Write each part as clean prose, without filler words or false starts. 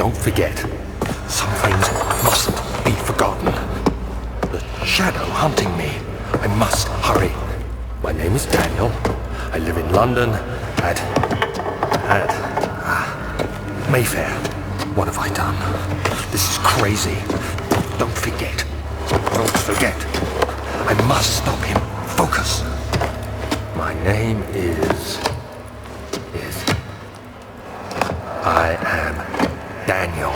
Don't forget. Some things mustn't be forgotten. The shadow hunting me. I must hurry. My name is Daniel. I live in London at Mayfair. What have I done? This is crazy. Don't forget. Don't forget. I must stop him. Focus. My name is... I am Daniel.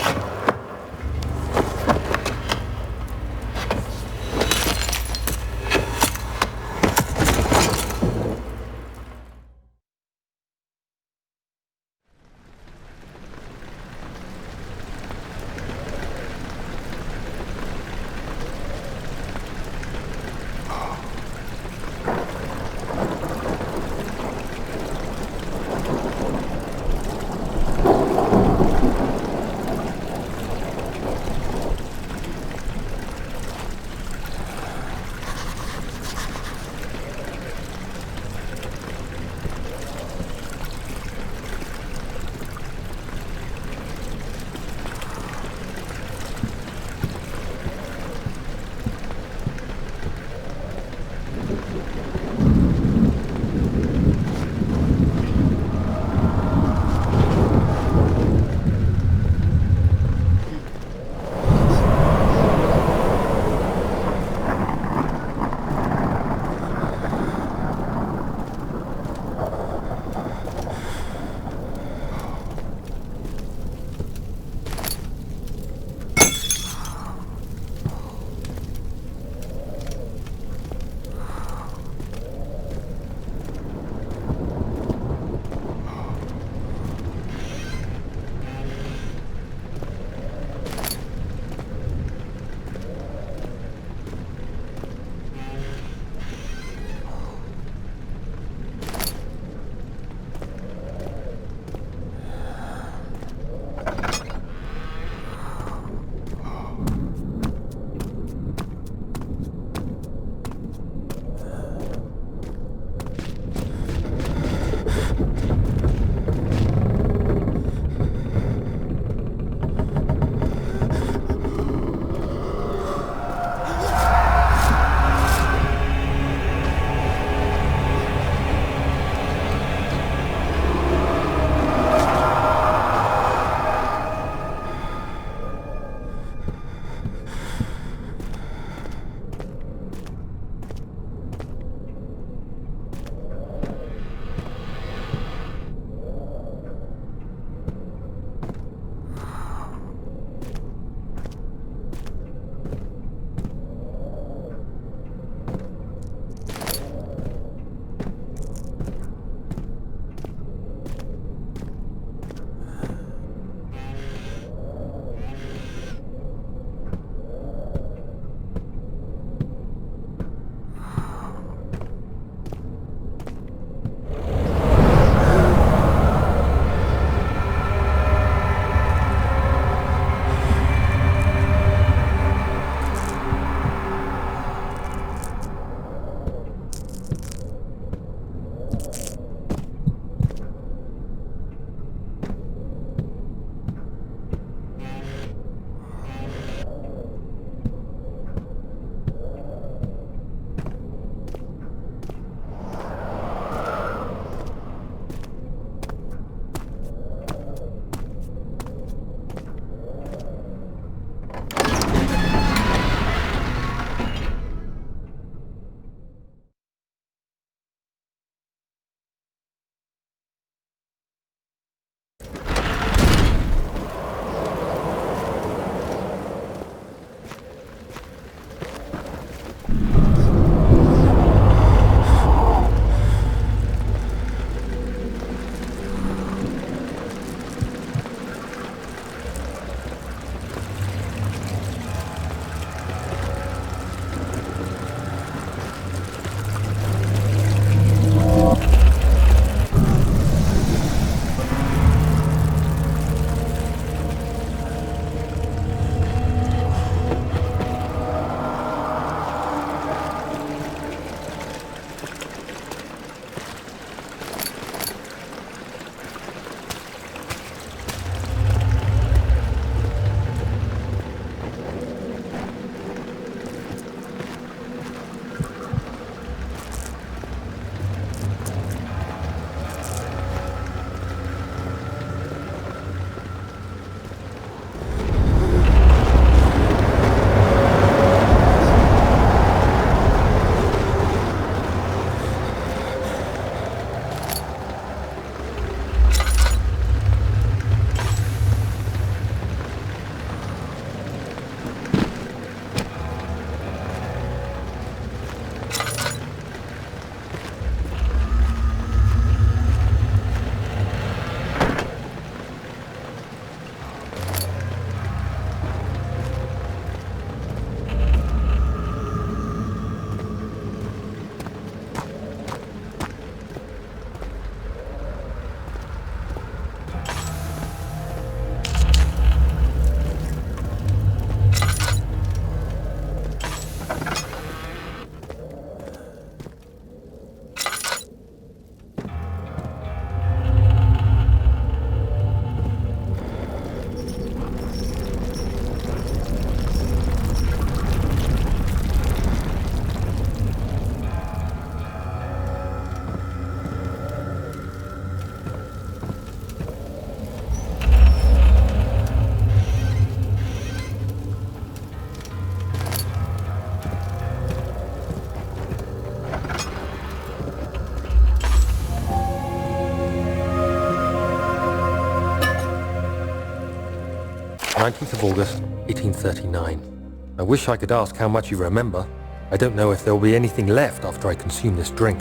19th of August, 1839. I wish I could ask how much you remember. I don't know if there will be anything left after I consume this drink.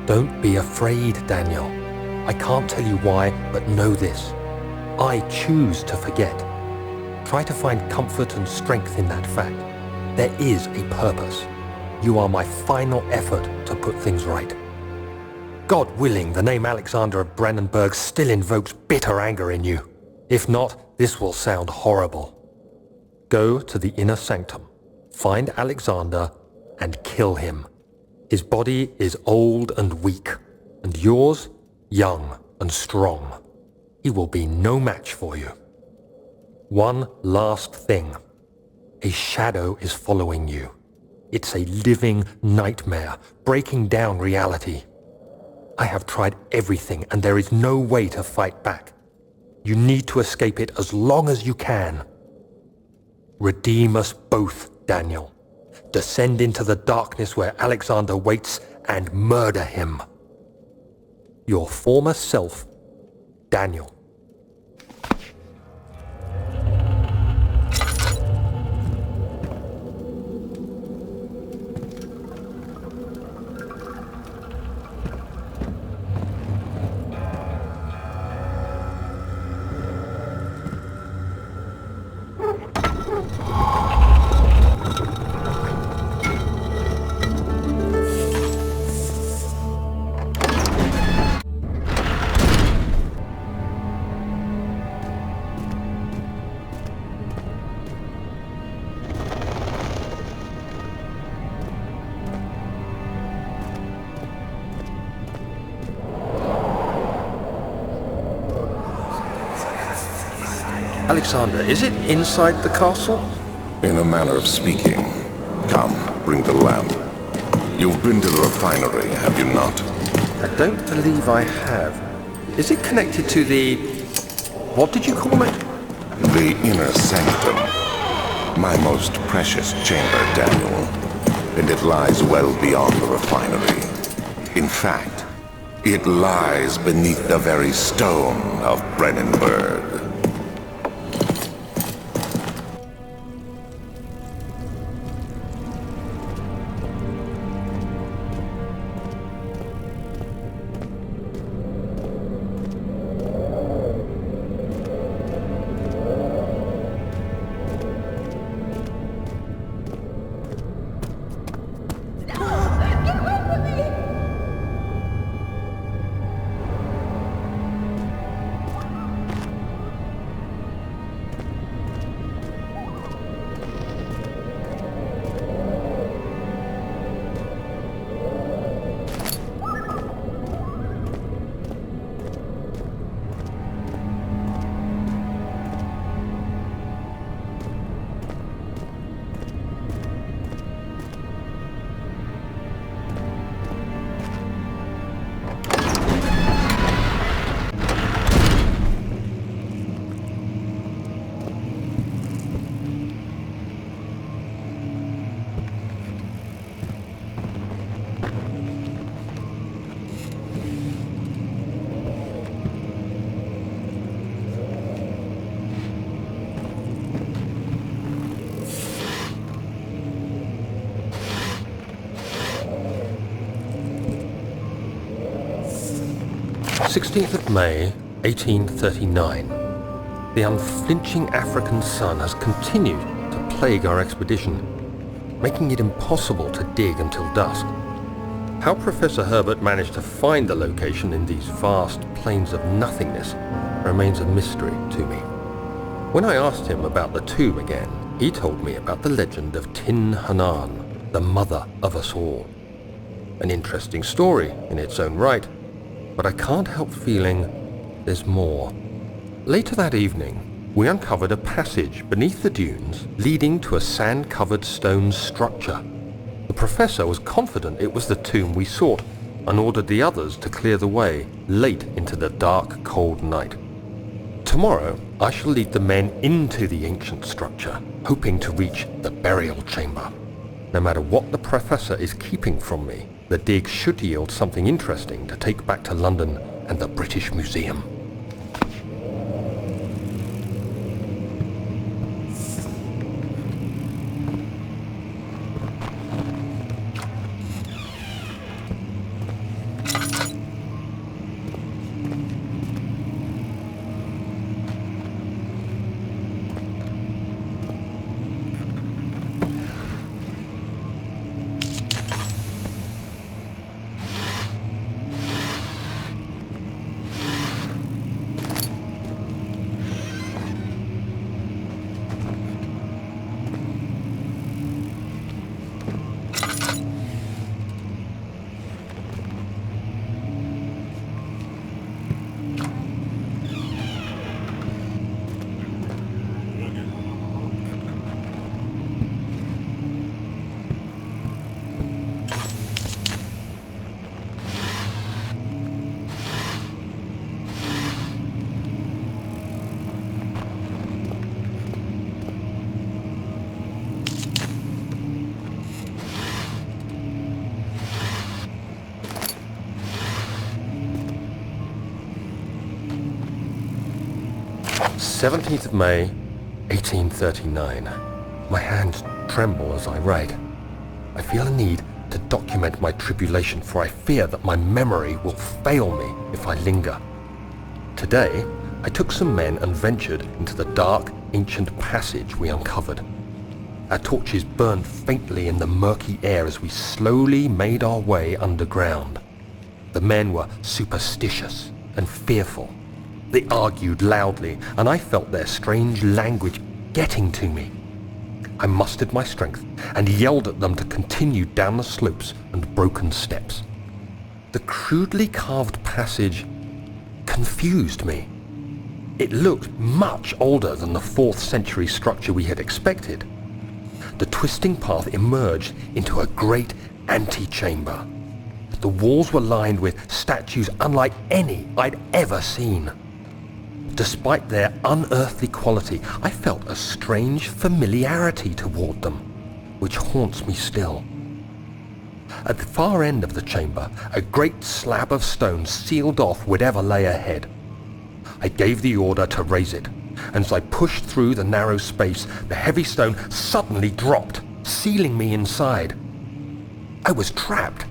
Don't be afraid, Daniel. I can't tell you why, but know this. I choose to forget. Try to find comfort and strength in that fact. There is a purpose. You are my final effort to put things right. God willing, the name Alexander of Brandenburg still invokes bitter anger in you. If not, this will sound horrible. Go to the inner sanctum, find Alexander, and kill him. His body is old and weak, and yours, young and strong. He will be no match for you. One last thing. A shadow is following you. It's a living nightmare, breaking down reality. I have tried everything, and there is no way to fight back. You need to escape it as long as you can. Redeem us both, Daniel. Descend into the darkness where Alexander waits and murder him. Your former self, Daniel. Alexander, is it inside the castle? In a manner of speaking. Come, bring the lamp. You've been to the refinery, have you not? I don't believe I have. Is it connected to the... what did you call it? The inner sanctum. My most precious chamber, Daniel. And it lies well beyond the refinery. In fact, it lies beneath the very stone of Brennenburg. May 1839. The unflinching African sun has continued to plague our expedition, making it impossible to dig until dusk. How Professor Herbert managed to find the location in these vast plains of nothingness remains a mystery to me. When I asked him about the tomb again, he told me about the legend of Tin Hanan, the mother of us all. An interesting story in its own right, but I can't help feeling there's more. Later that evening, we uncovered a passage beneath the dunes leading to a sand-covered stone structure. The professor was confident it was the tomb we sought and ordered the others to clear the way late into the dark, cold night. Tomorrow, I shall lead the men into the ancient structure, hoping to reach the burial chamber. No matter what the professor is keeping from me, the dig should yield something interesting to take back to London and the British Museum. 17th of May, 1839. My hands tremble as I write. I feel a need to document my tribulation, for I fear that my memory will fail me if I linger. Today, I took some men and ventured into the dark, ancient passage we uncovered. Our torches burned faintly in the murky air as we slowly made our way underground. The men were superstitious and fearful. They argued loudly, and I felt their strange language getting to me. I mustered my strength and yelled at them to continue down the slopes and broken steps. The crudely carved passage confused me. It looked much older than the 4th century structure we had expected. The twisting path emerged into a great antechamber. The walls were lined with statues unlike any I'd ever seen. Despite their unearthly quality, I felt a strange familiarity toward them, which haunts me still. At the far end of the chamber, a great slab of stone sealed off whatever lay ahead. I gave the order to raise it, and as I pushed through the narrow space, the heavy stone suddenly dropped, sealing me inside. I was trapped.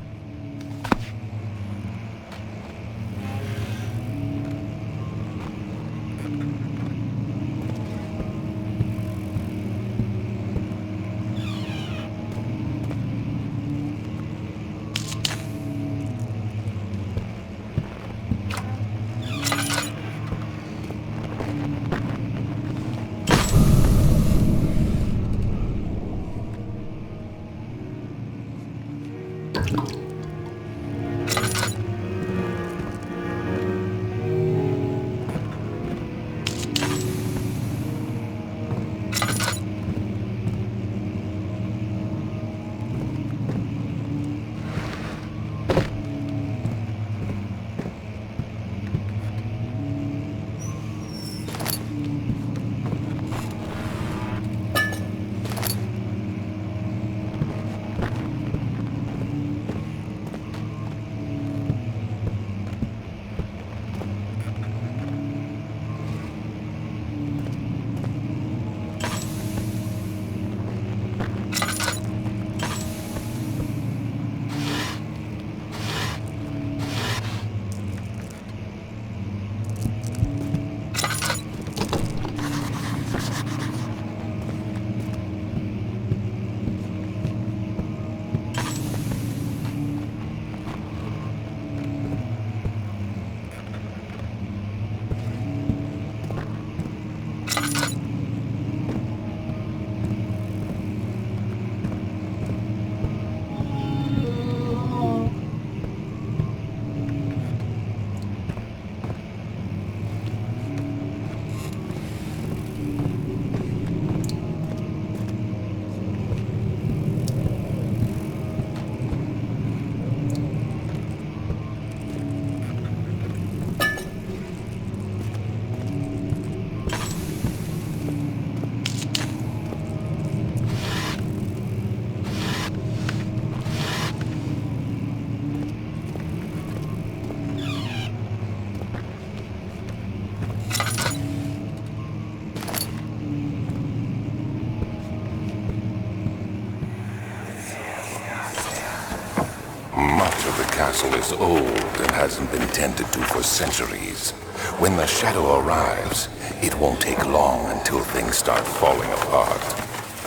castle is old and hasn't been tended to for centuries. When the shadow arrives, it won't take long until things start falling apart.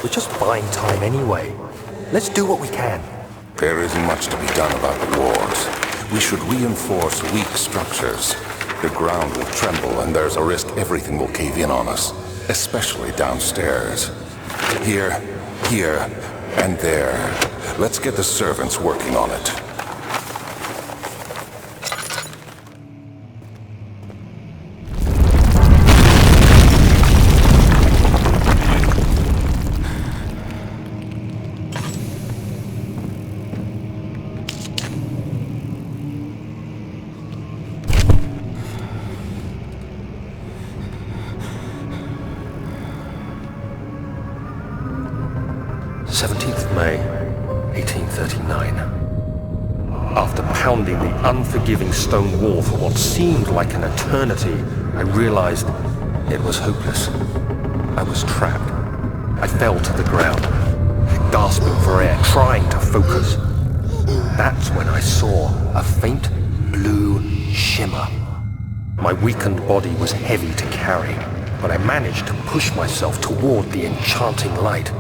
We're just buying time anyway. Let's do what we can. There isn't much to be done about the walls. We should reinforce weak structures. The ground will tremble and there's a risk everything will cave in on us, especially downstairs. Here, and there. Let's get the servants working on it. May 1839. After pounding the unforgiving stone wall for what seemed like an eternity, I realized It was hopeless. I was trapped. I fell to the ground, gasping for air, trying to focus. That's when I saw a faint blue shimmer. My weakened body was heavy to carry, but I managed to push myself toward the enchanting light.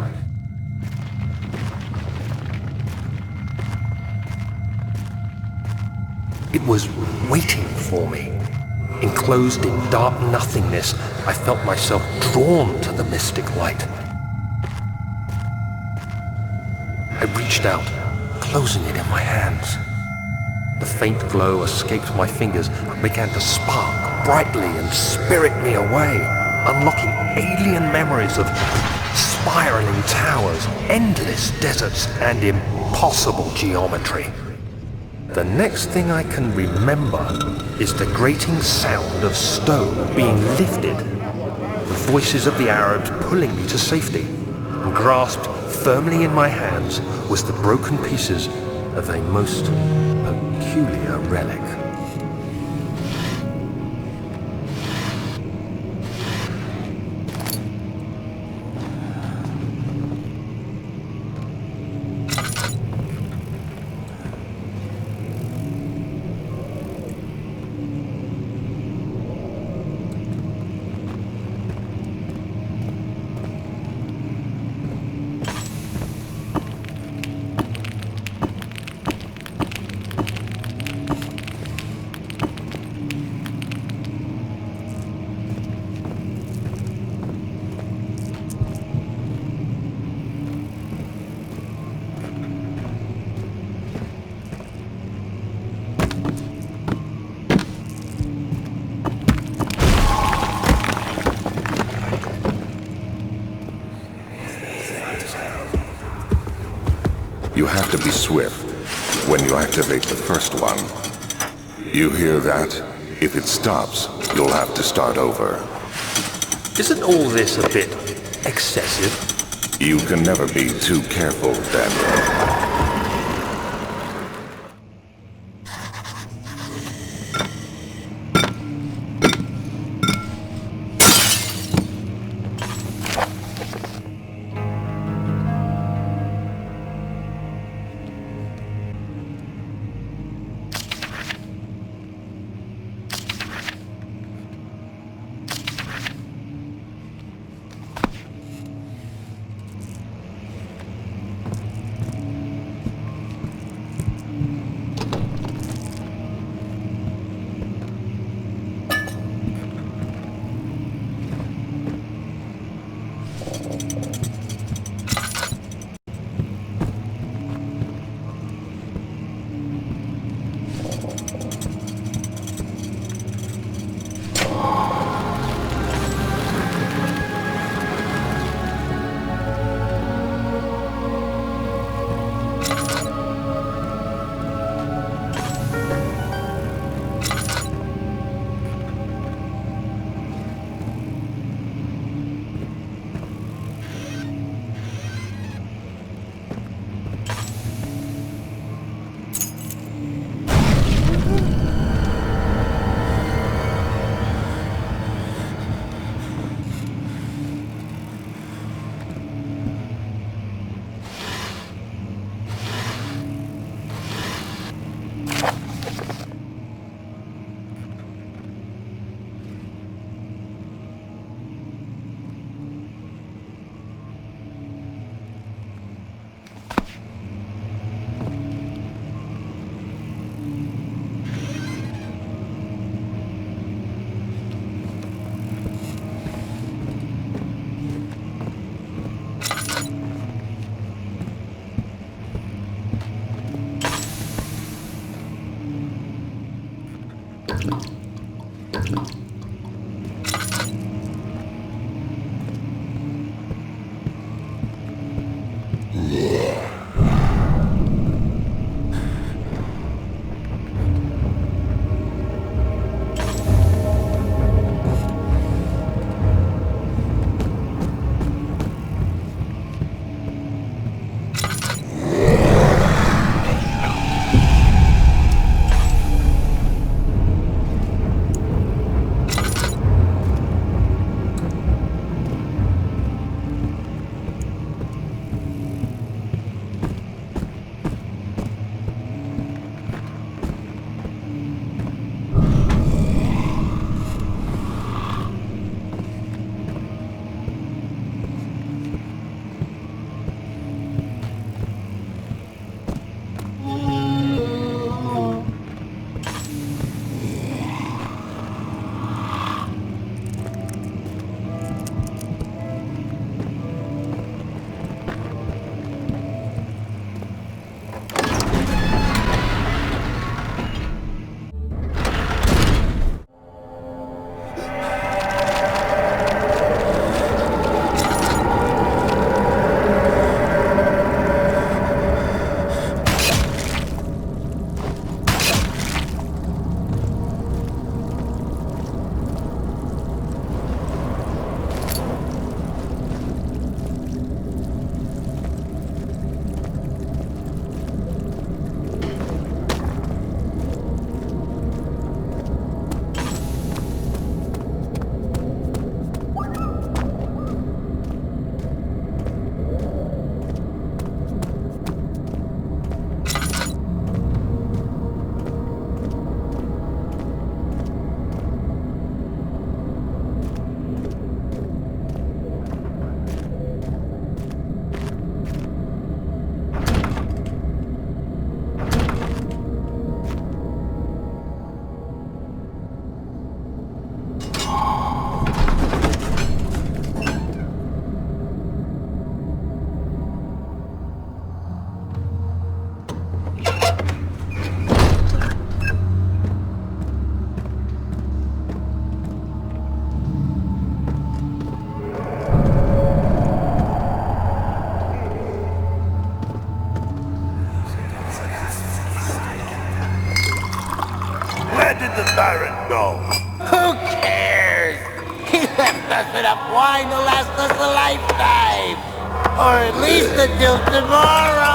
It was waiting for me. Enclosed in dark nothingness, I felt myself drawn to the mystic light. I reached out, closing it in my hands. The faint glow escaped my fingers and began to spark brightly and spirit me away, unlocking alien memories of spiraling towers, endless deserts, and impossible geometry. The next thing I can remember is the grating sound of stone being lifted, the voices of the Arabs pulling me to safety, and grasped firmly in my hands was the broken pieces of a most peculiar relic. You have to be swift when you activate the first one. You hear that? If it stops, you'll have to start over. Isn't all this a bit excessive? You can never be too careful, Daniel. wine will last us a lifetime. Or at least until tomorrow.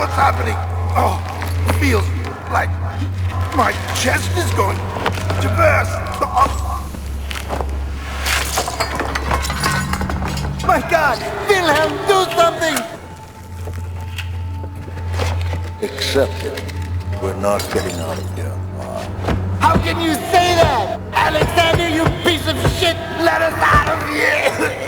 What's happening? Oh, it feels like my chest is going to burst. Oh. My God! Wilhelm, do something! Accept it. We're not getting out of here. How can you say that? Alexander, you piece of shit! Let us out of here!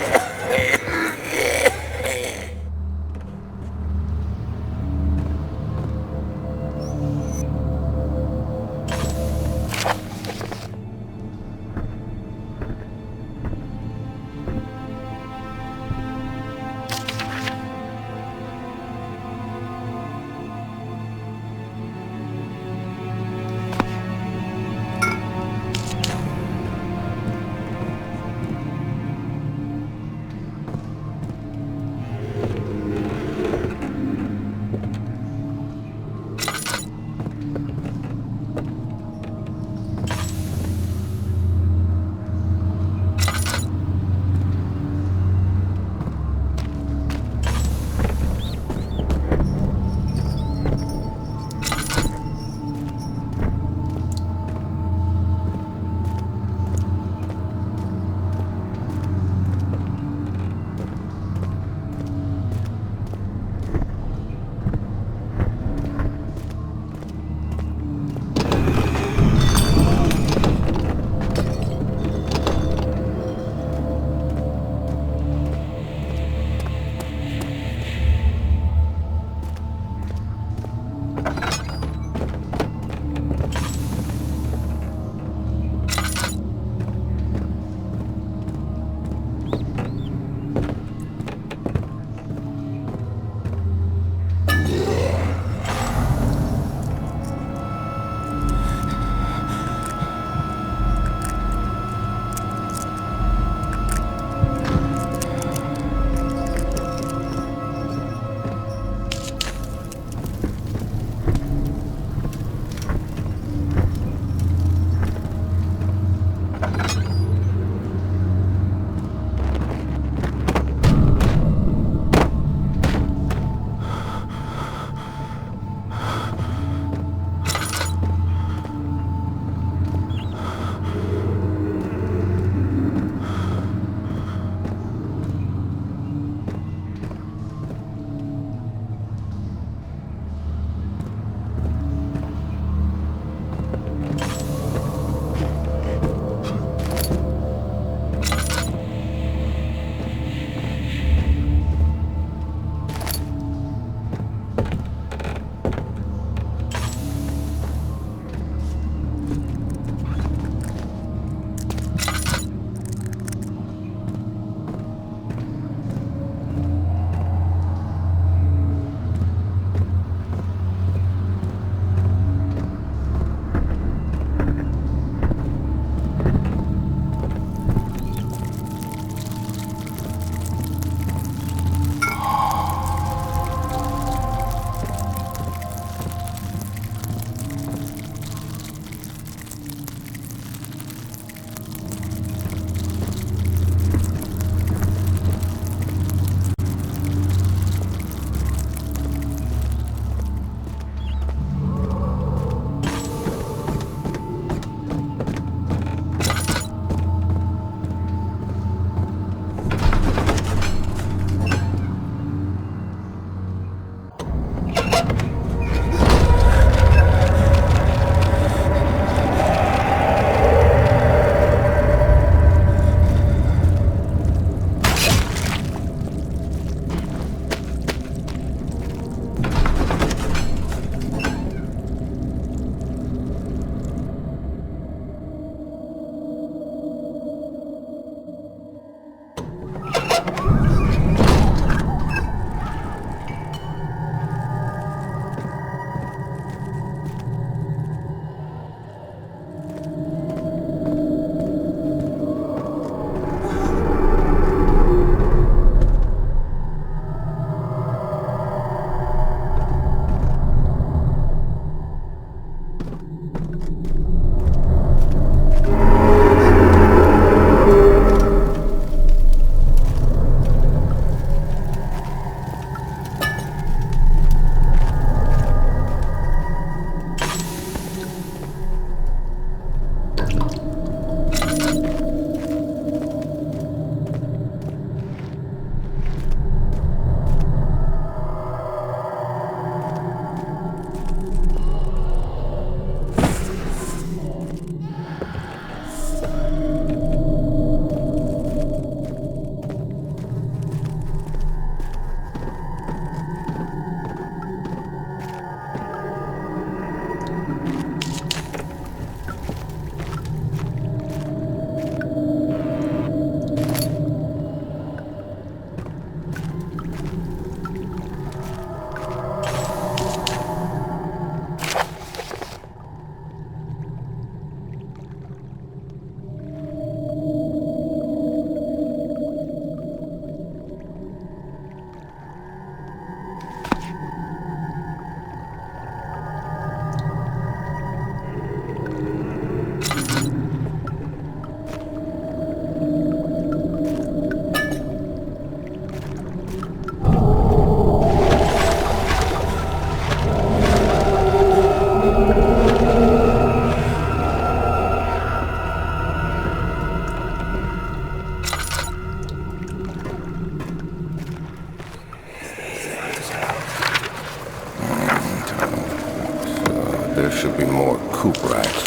poop rags.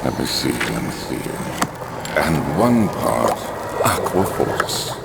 Let me see. And 1 part aquafortis.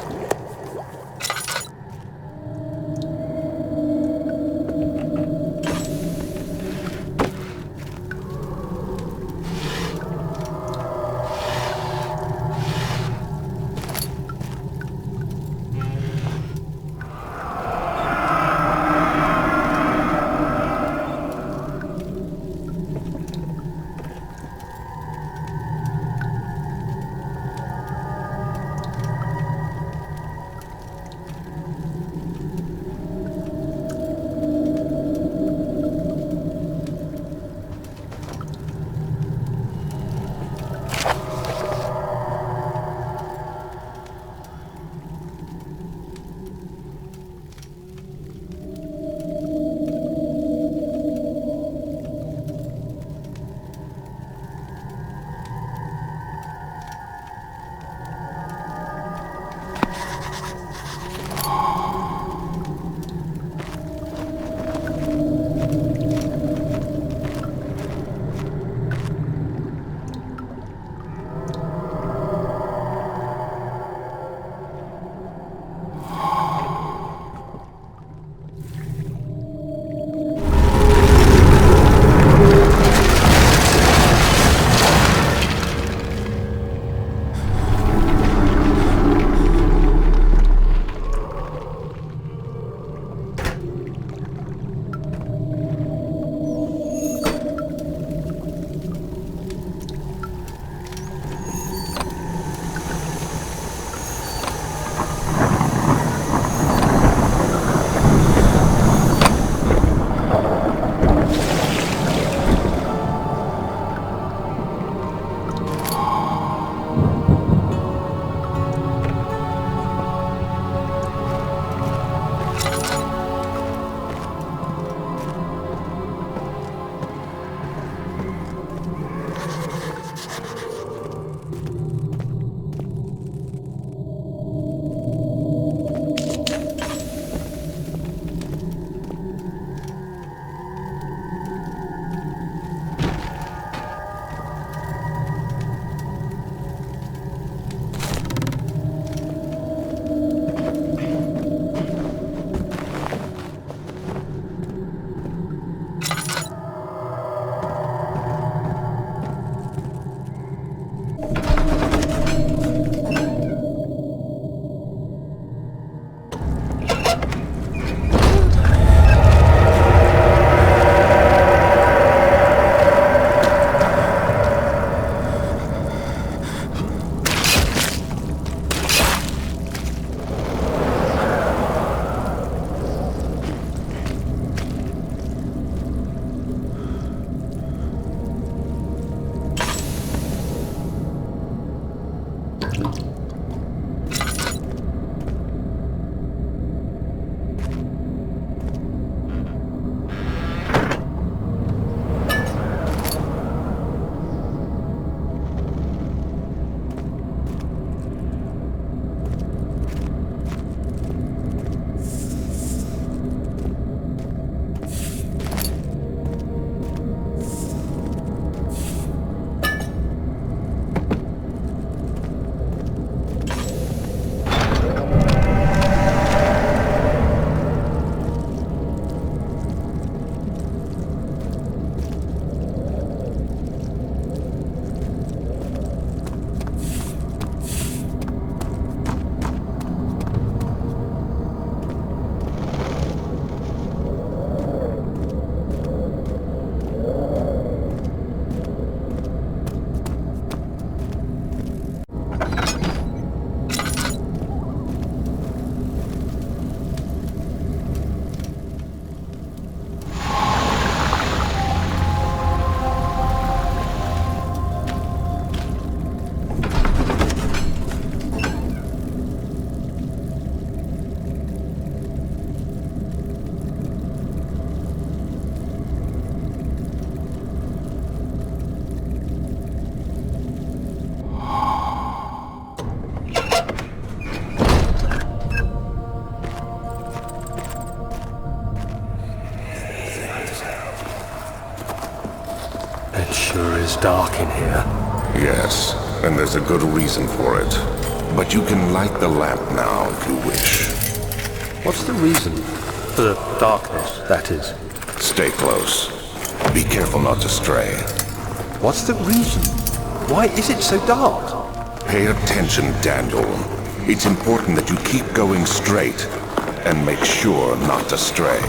It's dark in here. Yes, and there's a good reason for it. But you can light the lamp now if you wish. What's the reason? For the darkness, that is. Stay close. Be careful not to stray. What's the reason? Why is it so dark? Pay attention, Daniel. It's important that you keep going straight and make sure not to stray.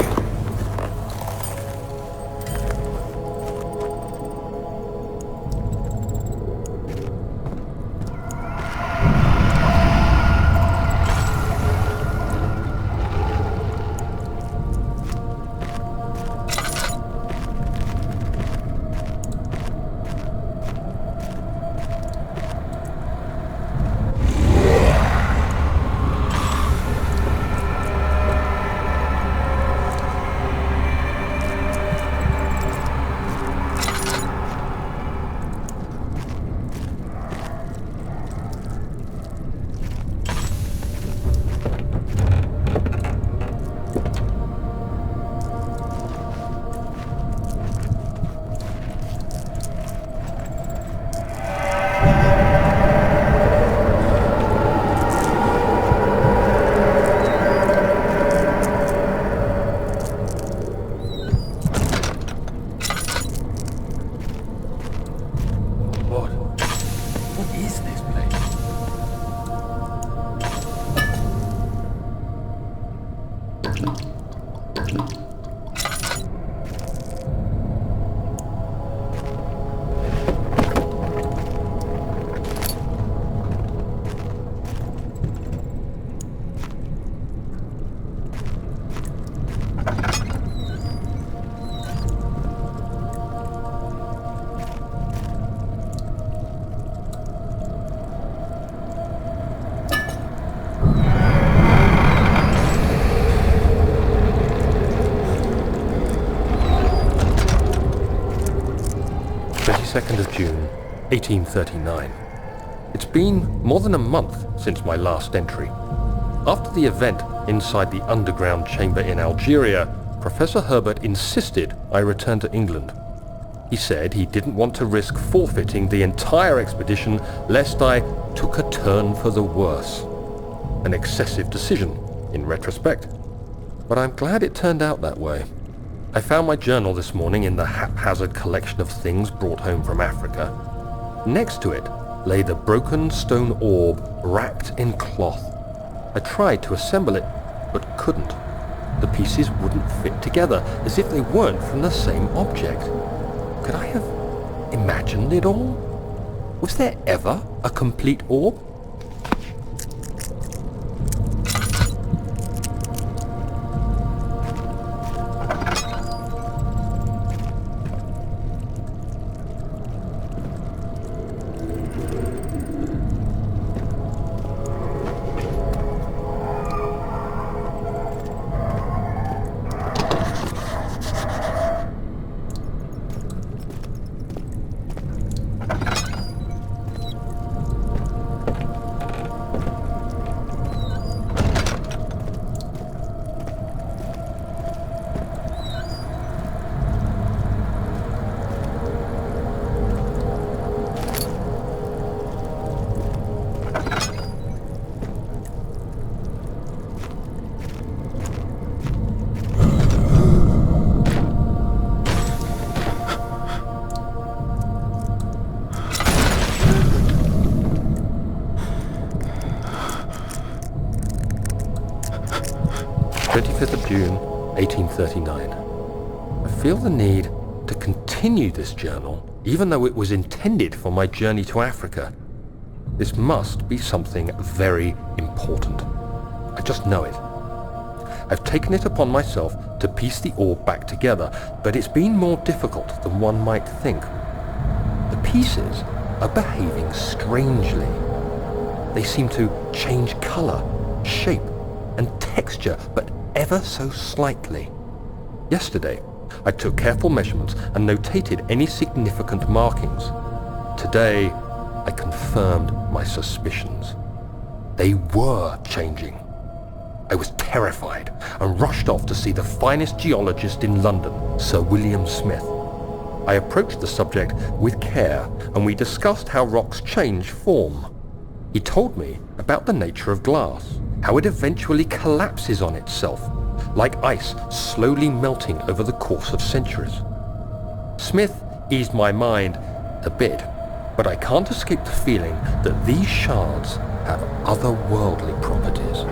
What is this place? June 1839. It's been more than a month since my last entry. After the event inside the underground chamber in Algeria, Professor Herbert insisted I return to England. He said he didn't want to risk forfeiting the entire expedition lest I took a turn for the worse. An excessive decision, in retrospect. But I'm glad it turned out that way. I found my journal this morning in the haphazard collection of things brought home from Africa. Next to it lay the broken stone orb wrapped in cloth. I tried to assemble it, but couldn't. The pieces wouldn't fit together, as if they weren't from the same object. Could I have imagined it all? Was there ever a complete orb? June 1839. I feel the need to continue this journal, even though it was intended for my journey to Africa. This must be something very important. I just know it. I've taken it upon myself to piece the orb back together, but it's been more difficult than one might think. The pieces are behaving strangely. They seem to change color, shape, and texture, but ever so slightly. Yesterday, I took careful measurements and notated any significant markings. Today, I confirmed my suspicions. They were changing. I was terrified and rushed off to see the finest geologist in London, Sir William Smith. I approached the subject with care, and we discussed how rocks change form. He told me about the nature of glass, how it eventually collapses on itself, like ice slowly melting over the course of centuries. Smith eased my mind a bit, but I can't escape the feeling that these shards have otherworldly properties.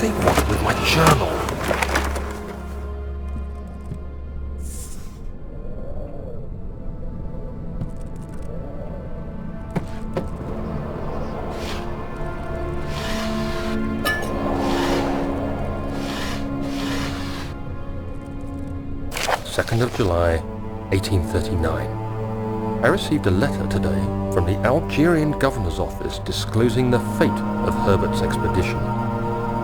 they want with my journal? 2nd of July, 1839. I received a letter today from the Algerian governor's office disclosing the fate of Herbert's expedition.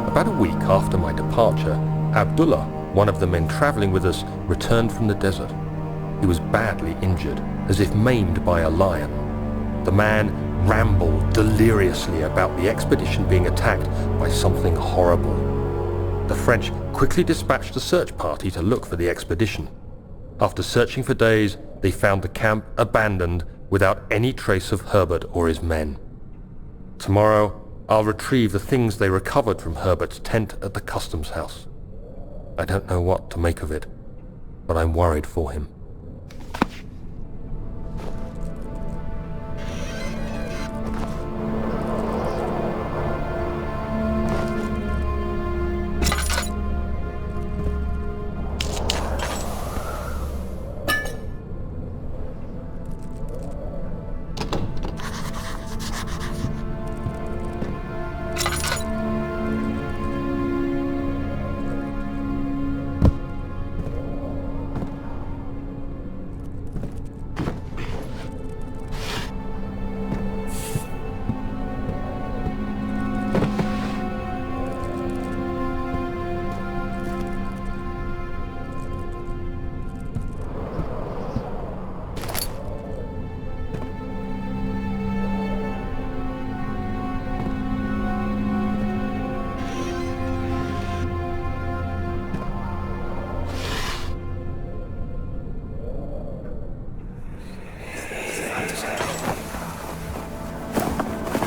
About a week after my departure, Abdullah, one of the men traveling with us, returned from the desert. He was badly injured, as if maimed by a lion. The man rambled deliriously about the expedition being attacked by something horrible. The French quickly dispatched a search party to look for the expedition. After searching for days, they found the camp abandoned without any trace of Herbert or his men. Tomorrow, I'll retrieve the things they recovered from Herbert's tent at the customs house. I don't know what to make of it, but I'm worried for him.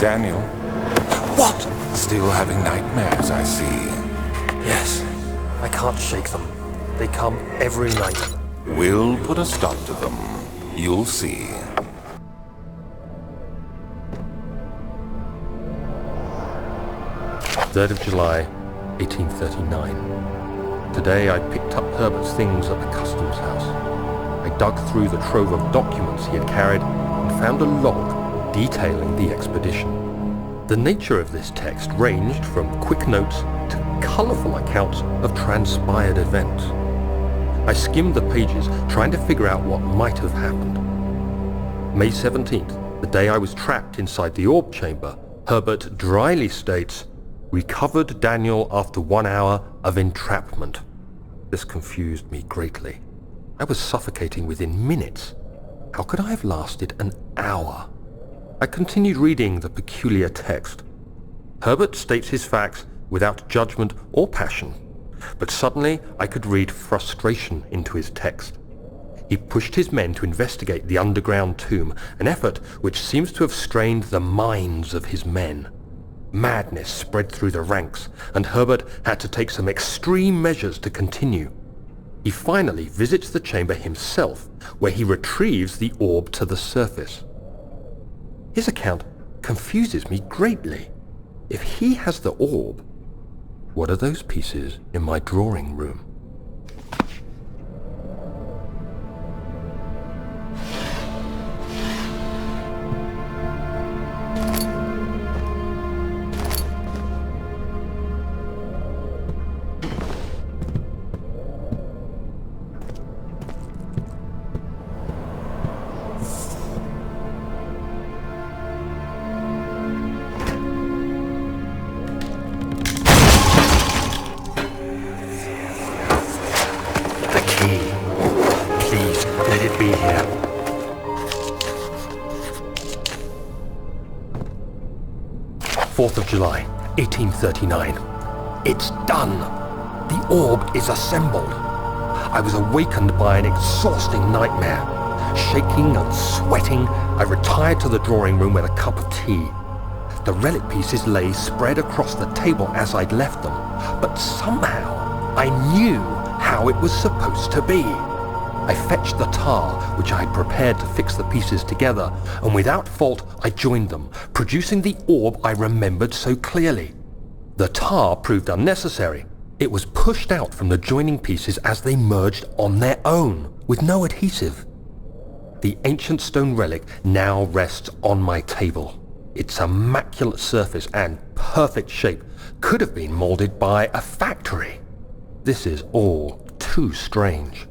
Daniel, What? still having nightmares, I see. Yes, I can't shake them. They come every night. We'll put a stop to them. You'll see. Third of July, 1839. Today I picked up Herbert's things at the customs house. I dug through the trove of documents he had carried and found a log detailing the expedition. The nature of this text ranged from quick notes to colourful accounts of transpired events. I skimmed the pages, trying to figure out what might have happened. May 17th, the day I was trapped inside the orb chamber, Herbert dryly states, "Recovered Daniel after 1 hour of entrapment." This confused me greatly. I was suffocating within minutes. How could I have lasted an hour? I continued reading the peculiar text. Herbert states his facts without judgment or passion, but suddenly I could read frustration into his text. He pushed his men to investigate the underground tomb, an effort which seems to have strained the minds of his men. Madness spread through the ranks, and Herbert had to take some extreme measures to continue. He finally visits the chamber himself, where he retrieves the orb to the surface. His account confuses me greatly. If he has the orb, what are those pieces in my drawing room? Let it be here. Fourth of July, 1839. It's done. The orb is assembled. I was awakened by an exhausting nightmare. Shaking and sweating, I retired to the drawing room with a cup of tea. The relic pieces lay spread across the table as I'd left them, but somehow I knew how it was supposed to be. I fetched the tar, which I had prepared to fix the pieces together, and without fault I joined them, producing the orb I remembered so clearly. The tar proved unnecessary. It was pushed out from the joining pieces as they merged on their own, with no adhesive. The ancient stone relic now rests on my table. Its immaculate surface and perfect shape could have been molded by a factory. This is all too strange.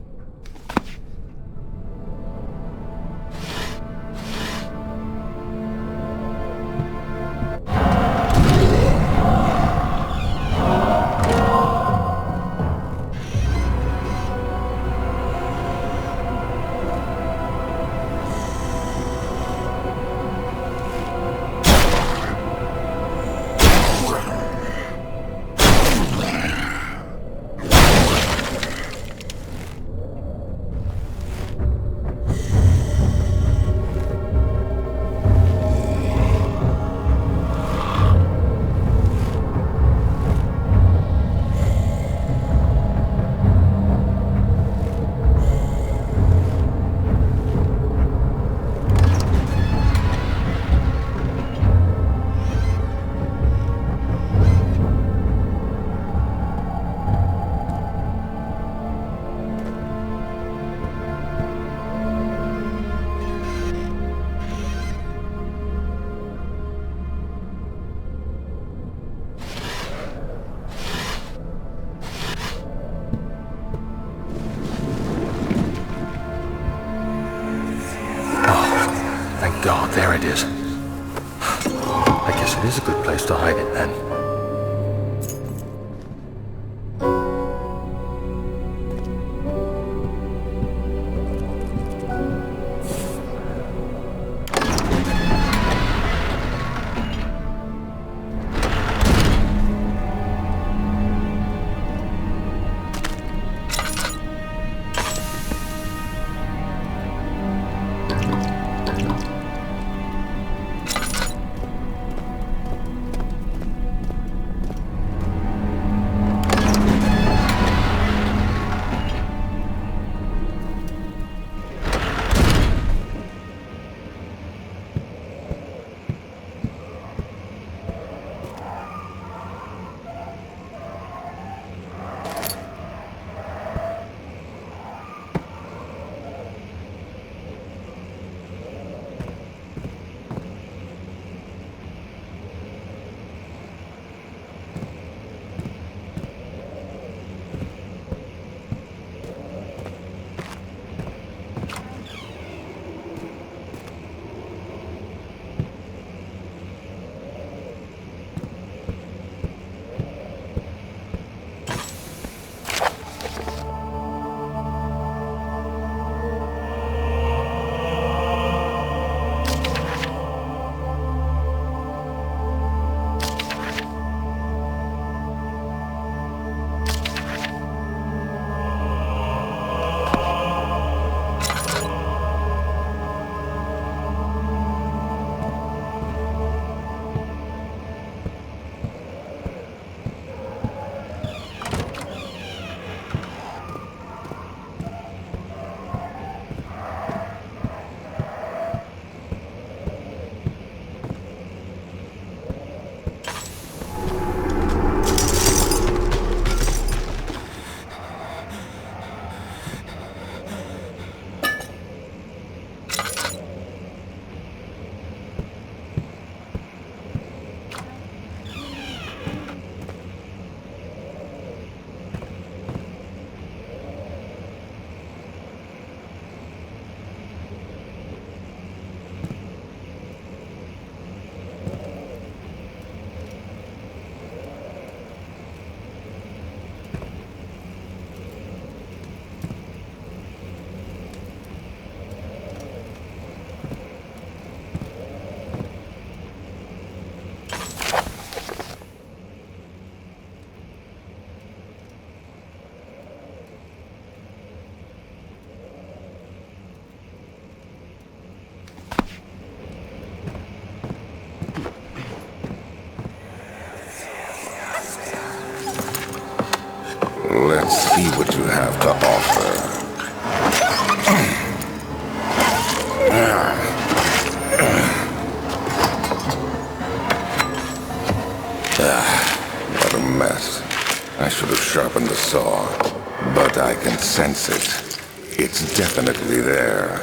God, there it is. I guess it is a good place to hide it then. Let's see what you have to offer. should have sharpened the saw, but I can sense it. It's definitely there.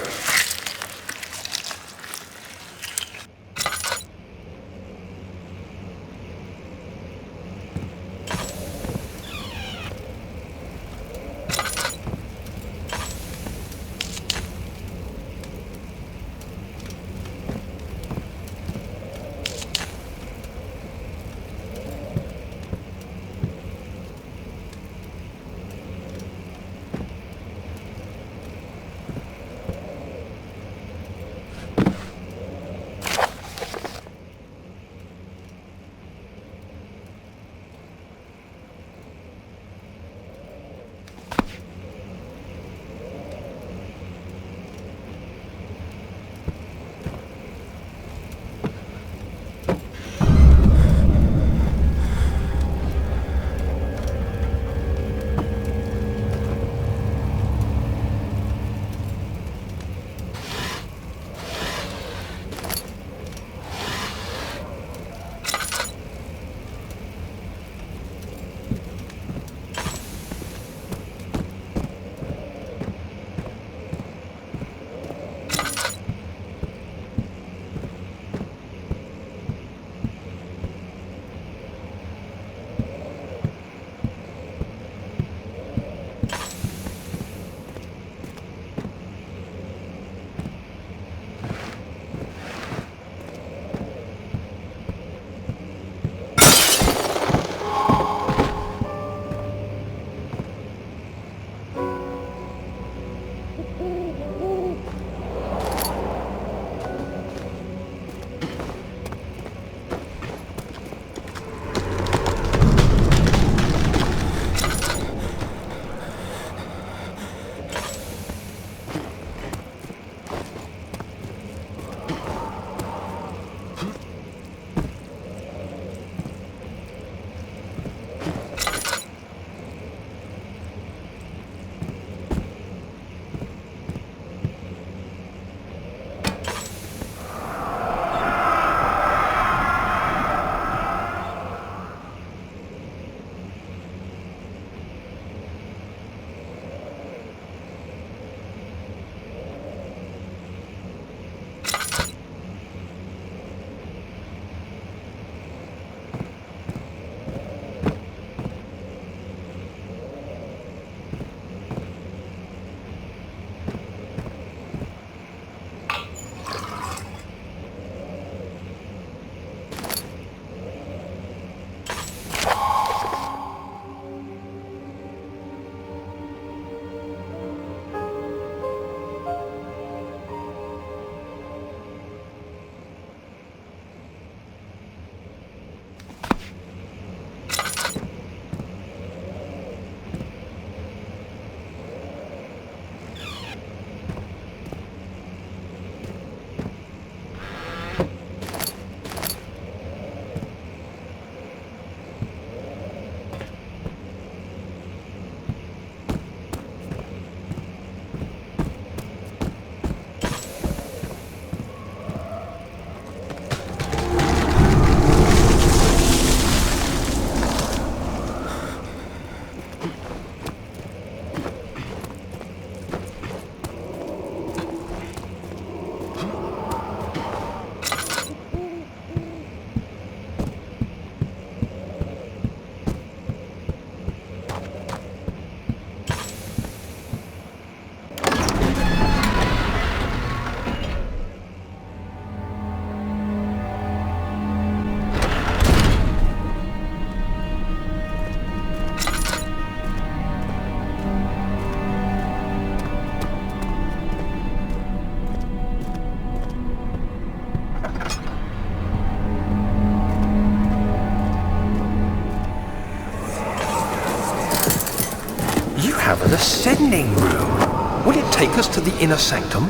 have an ascending room. Will it take us to the inner sanctum?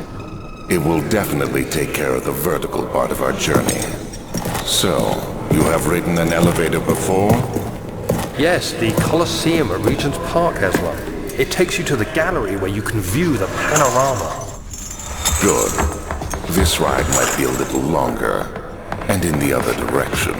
It will definitely take care of the vertical part of our journey. So, you have ridden an elevator before? Yes, the Colosseum at Regent's Park has one. It takes you to the gallery where you can view the panorama. Good. This ride might be a little longer, and in the other direction.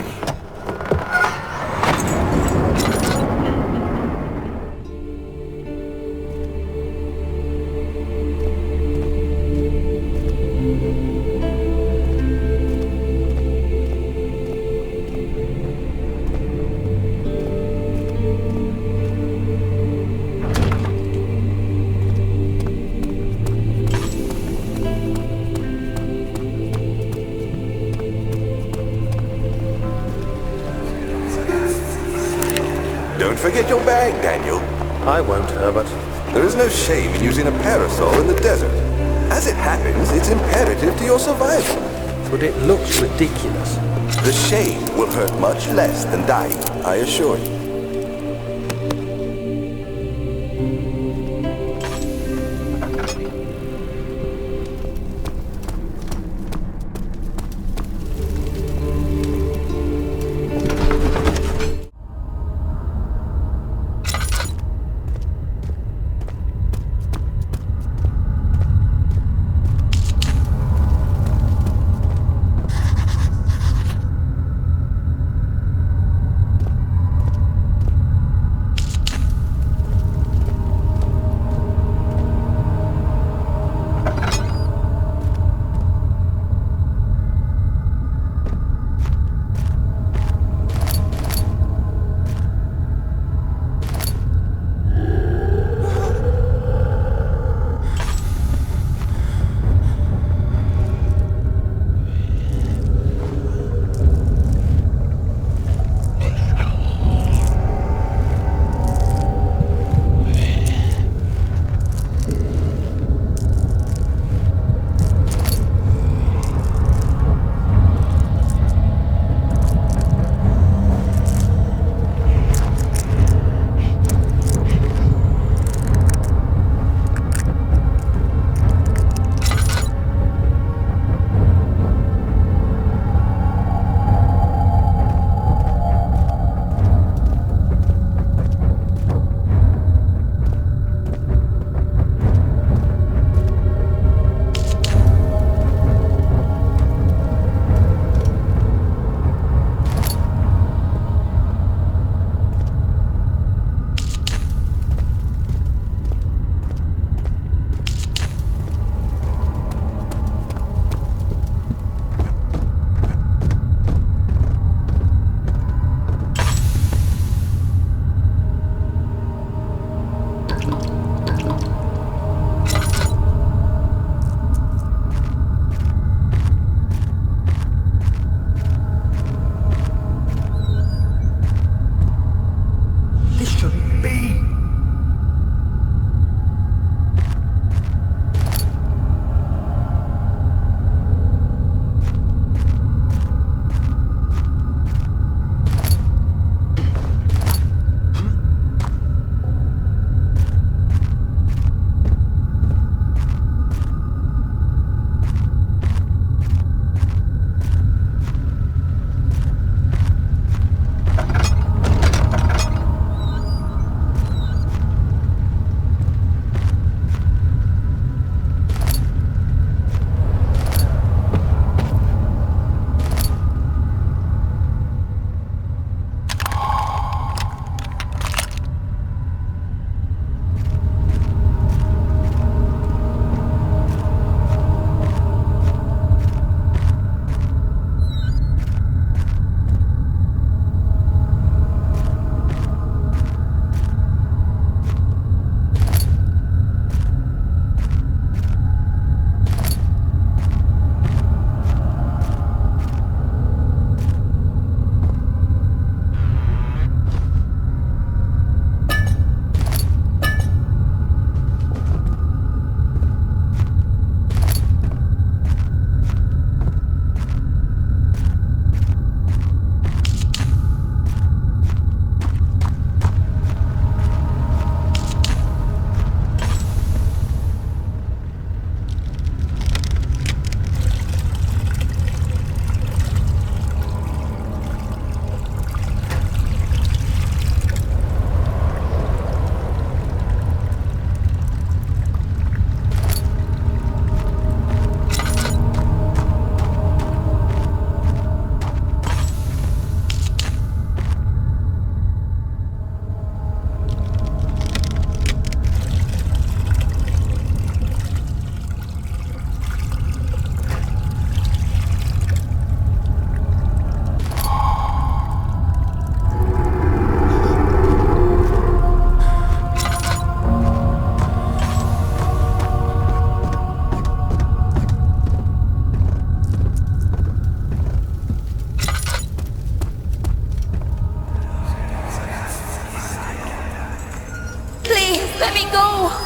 Don't forget your bag, Daniel. I won't, Herbert. There is no shame in using a parasol in the desert. As it happens, it's imperative to your survival. But it looks ridiculous. The shame will hurt much less than dying, I assure you.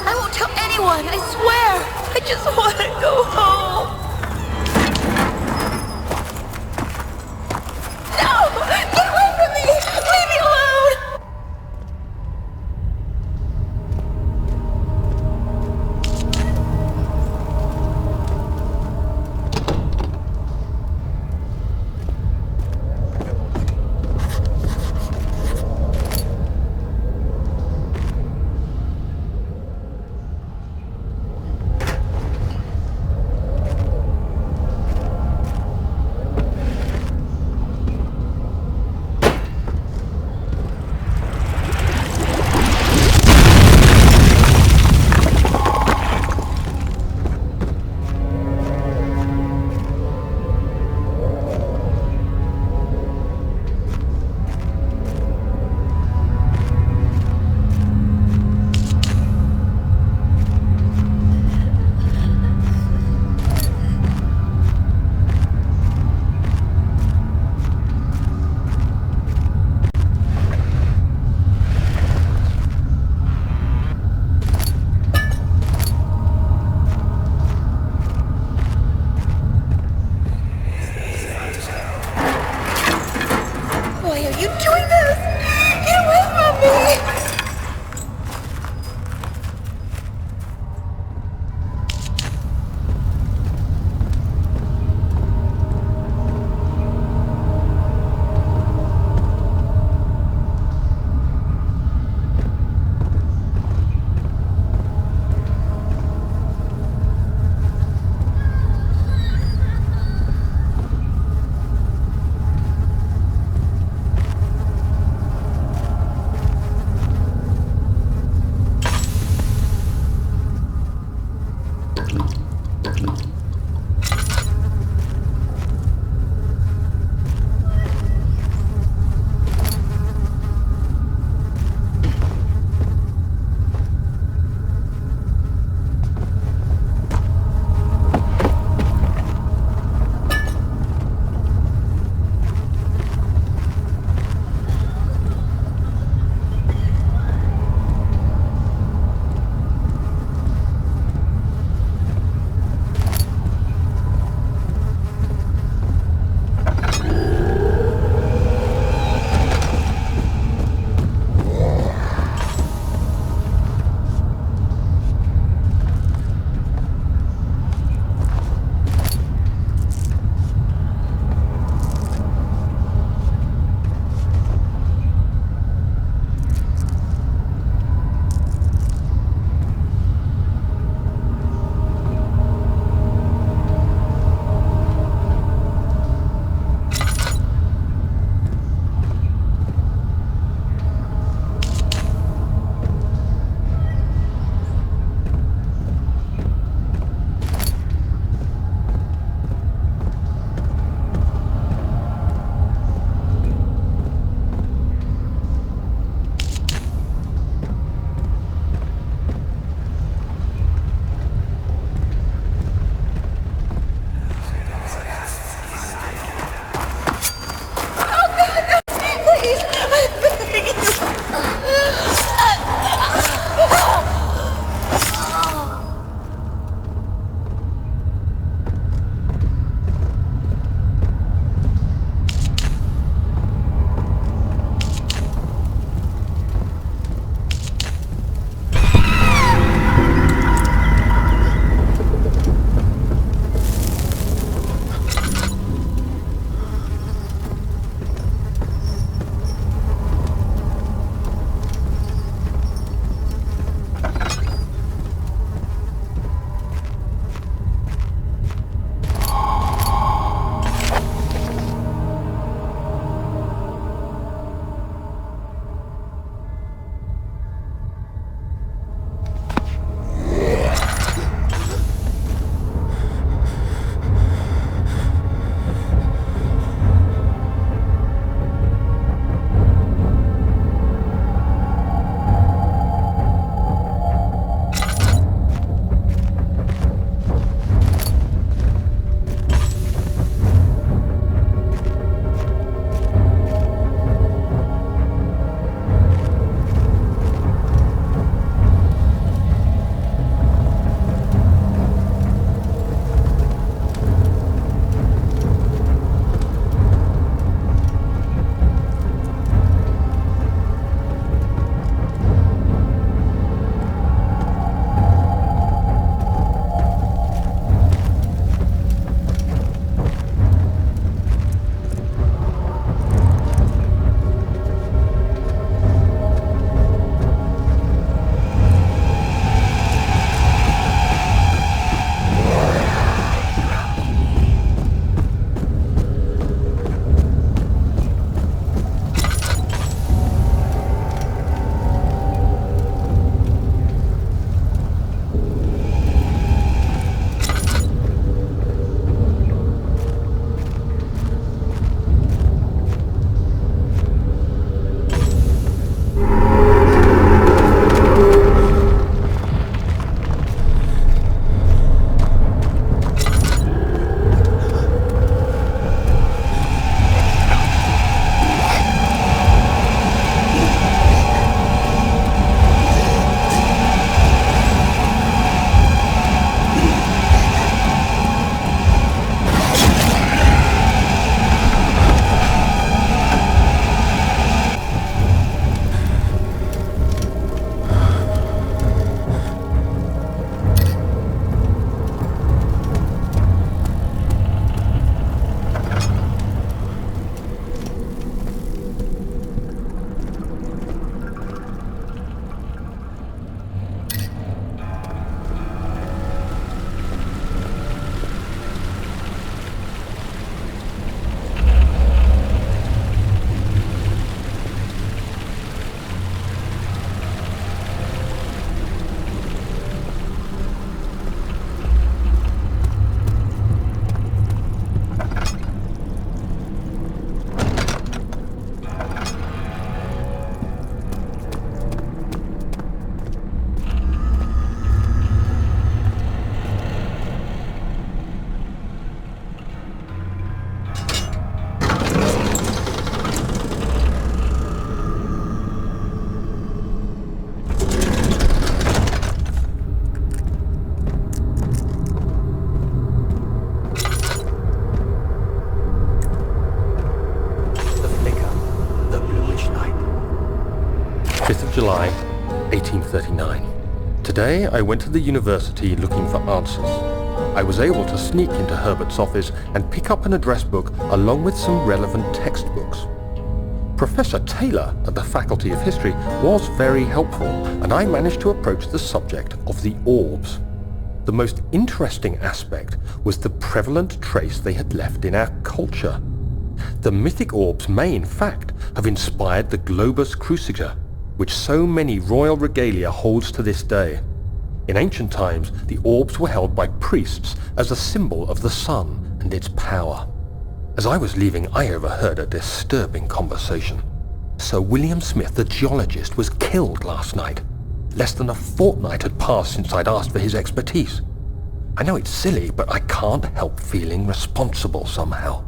I won't tell anyone, I swear. I just want to go home. No! Get away from me! Leave me alone! Why are you doing this? Get away from me! July, 1839. Today I went to the university looking for answers. I was able to sneak into Herbert's office and pick up an address book along with some relevant textbooks. Professor Taylor at the Faculty of History was very helpful, and I managed to approach the subject of the orbs. The most interesting aspect was the prevalent trace they had left in our culture. The mythic orbs may in fact have inspired the globus cruciger, which so many royal regalia holds to this day. In ancient times, the orbs were held by priests as a symbol of the sun and its power. As I was leaving, I overheard a disturbing conversation. Sir William Smith, the geologist, was killed last night. Less than a fortnight had passed since I'd asked for his expertise. I know it's silly, but I can't help feeling responsible somehow.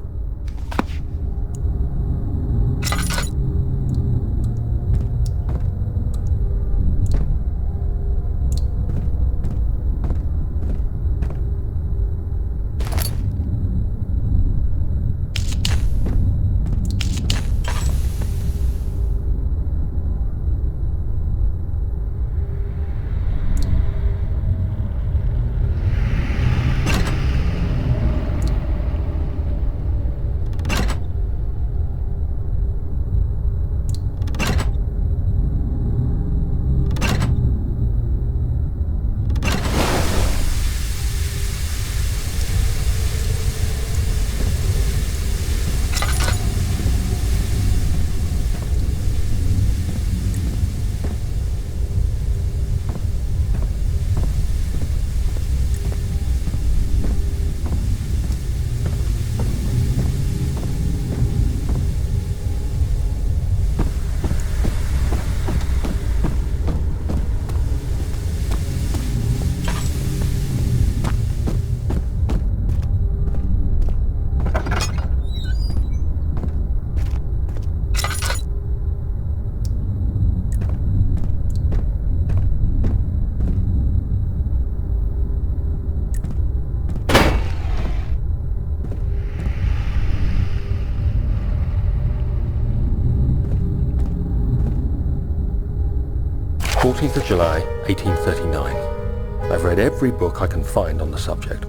July 1839. I've read every book I can find on the subject.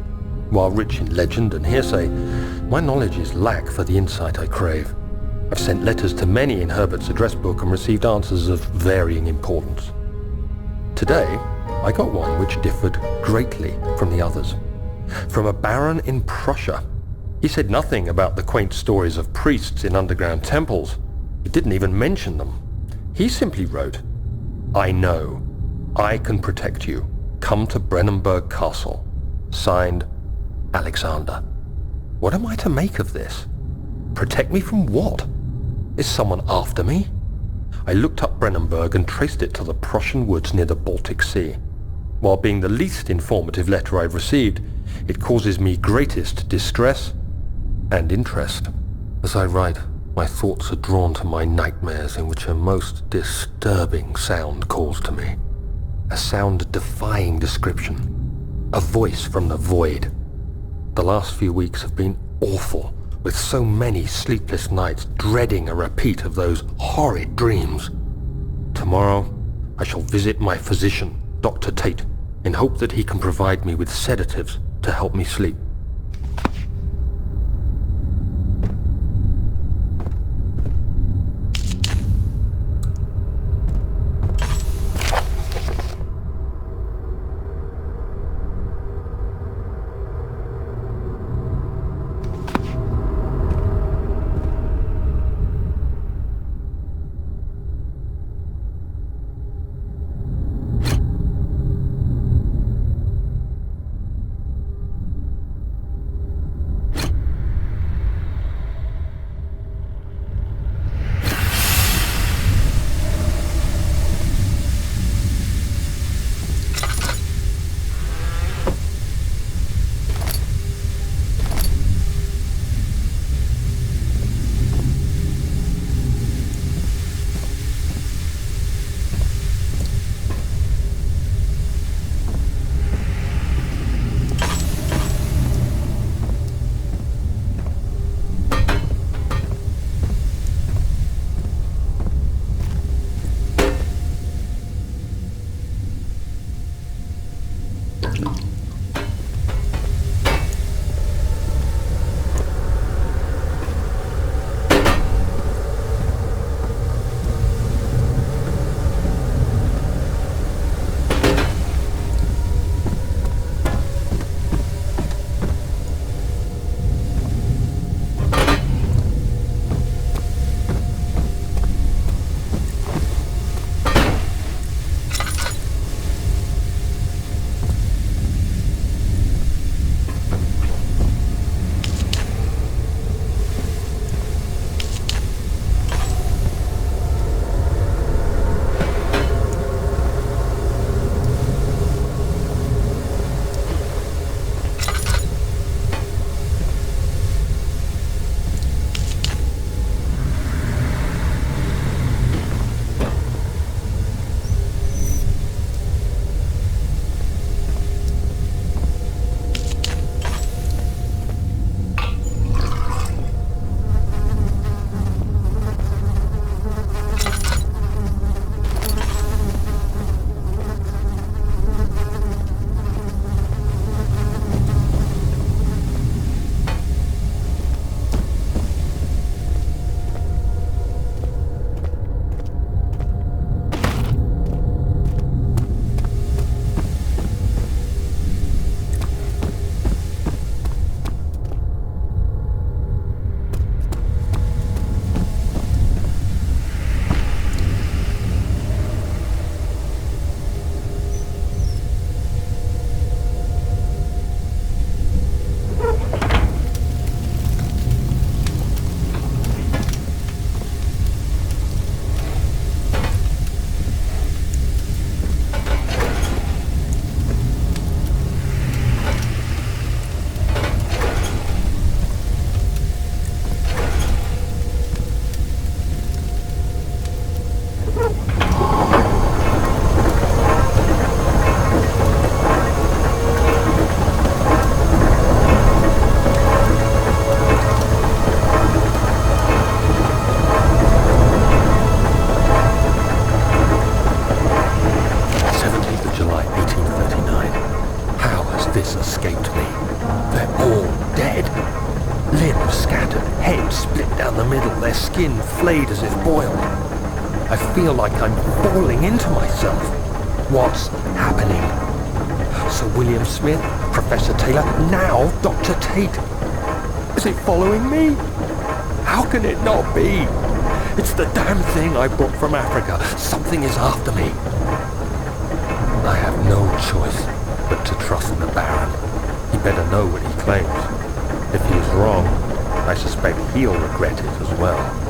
While rich in legend and hearsay, my knowledge is lack for the insight I crave. I've sent letters to many in Herbert's address book and received answers of varying importance. Today, I got one which differed greatly from the others. From a baron in Prussia. He said nothing about the quaint stories of priests in underground temples. He didn't even mention them. He simply wrote, "I know. I can protect you. Come to Brennenburg Castle. Signed, Alexander." What am I to make of this? Protect me from what? Is someone after me? I looked up Brennenburg and traced it to the Prussian woods near the Baltic Sea. While being the least informative letter I've received, it causes me greatest distress and interest. As I write, my thoughts are drawn to my nightmares in which a most disturbing sound calls to me. A sound defying description. A voice from the void. The last few weeks have been awful, with so many sleepless nights dreading a repeat of those horrid dreams. Tomorrow, I shall visit my physician, Dr. Tate, in hope that he can provide me with sedatives to help me sleep. skin flayed as if boiled. I feel like I'm falling into myself. What's happening? Sir William Smith, Professor Taylor, now Dr. Tate. Is it following me? How can it not be? It's the damn thing I brought from Africa. Something is after me. I have no choice but to trust in the Baron. He better know what he claims. If he is wrong, I suspect he'll regret it as well.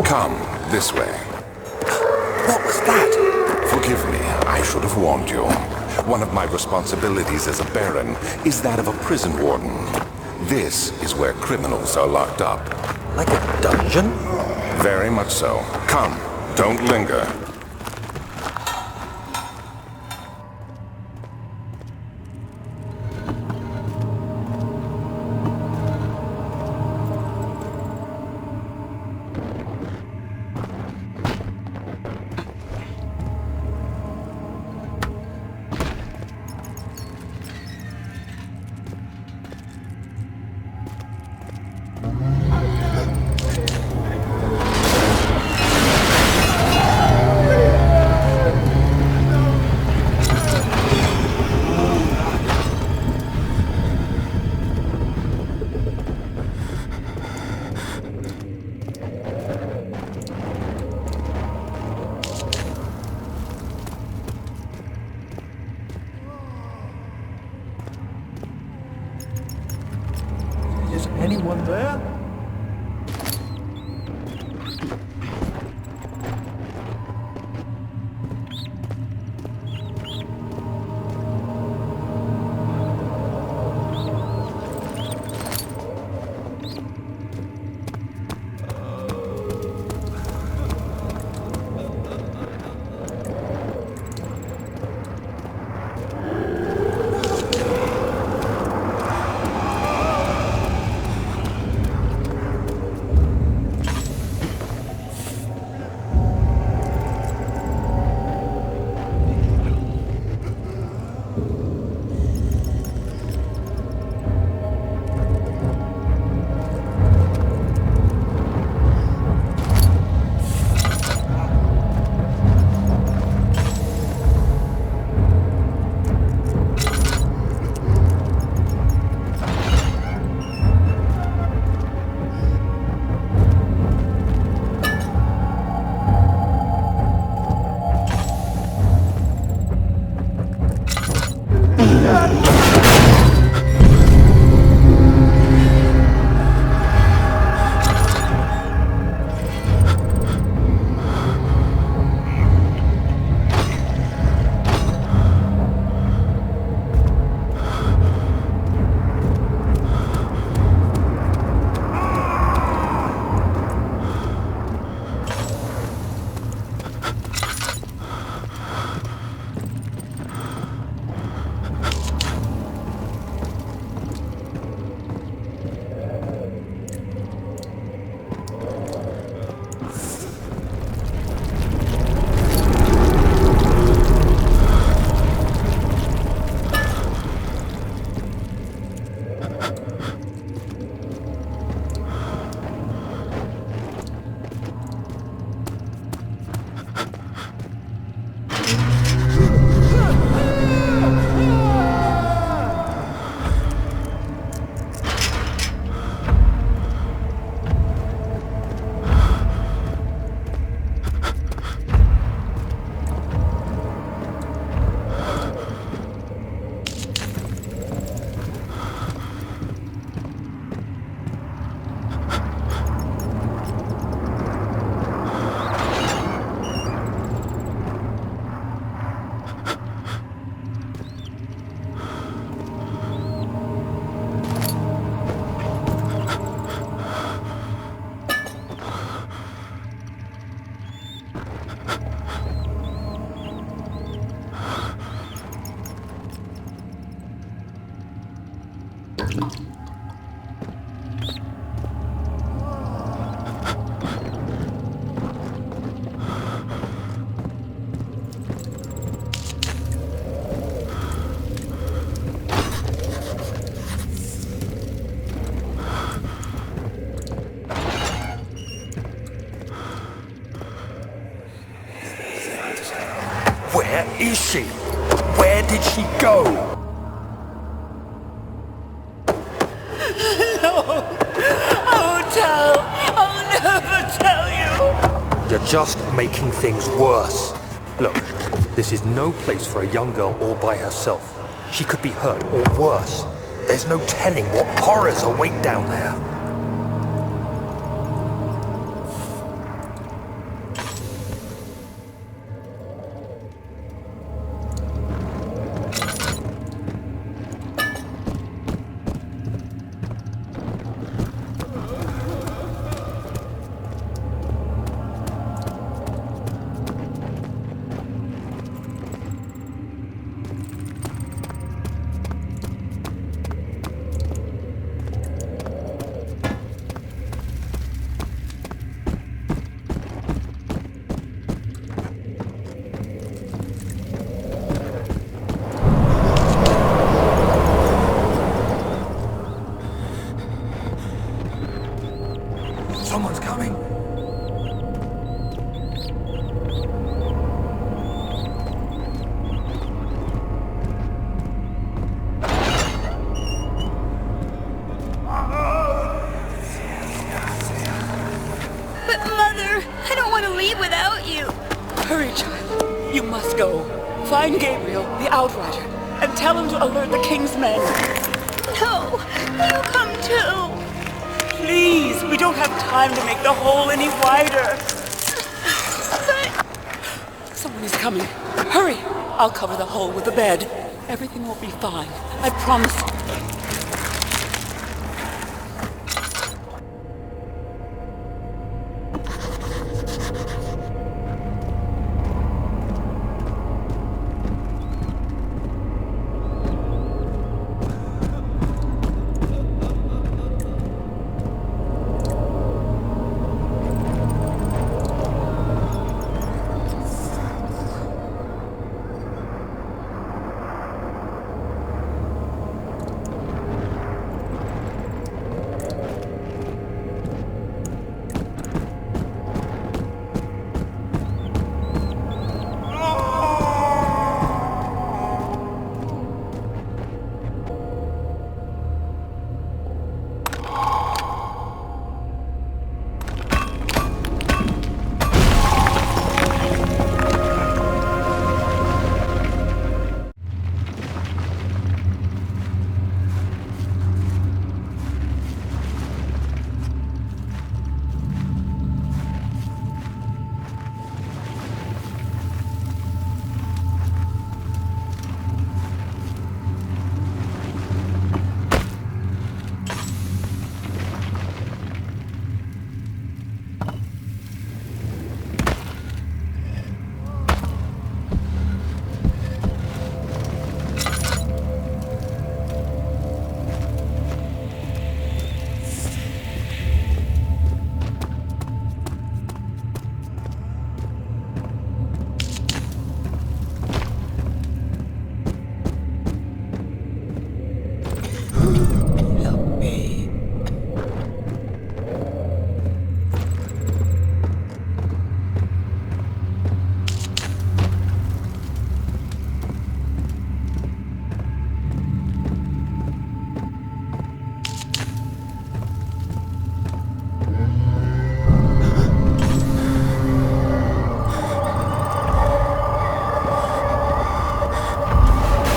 Come, this way. What was that? Forgive me, I should have warned you. One of my responsibilities as a Baron is that of a prison warden. This is where criminals are locked up. Like a dungeon? Very much so. Come, don't linger. Is anyone there? is she? Where did she go? No. I won't tell. I'll never tell you. You're just making things worse. Look, this is no place for a young girl all by herself. She could be hurt, or worse. There's no telling what horrors await down there. Someone's coming. But Mother, I don't want to leave without you. Hurry, child. You must go. Find Gabriel, the Outrider, and tell him to alert the King's men. No, you come too. Please, we don't have time to make the hole any wider. Someone is coming. Hurry! I'll cover the hole with the bed. Everything will be fine. I promise you.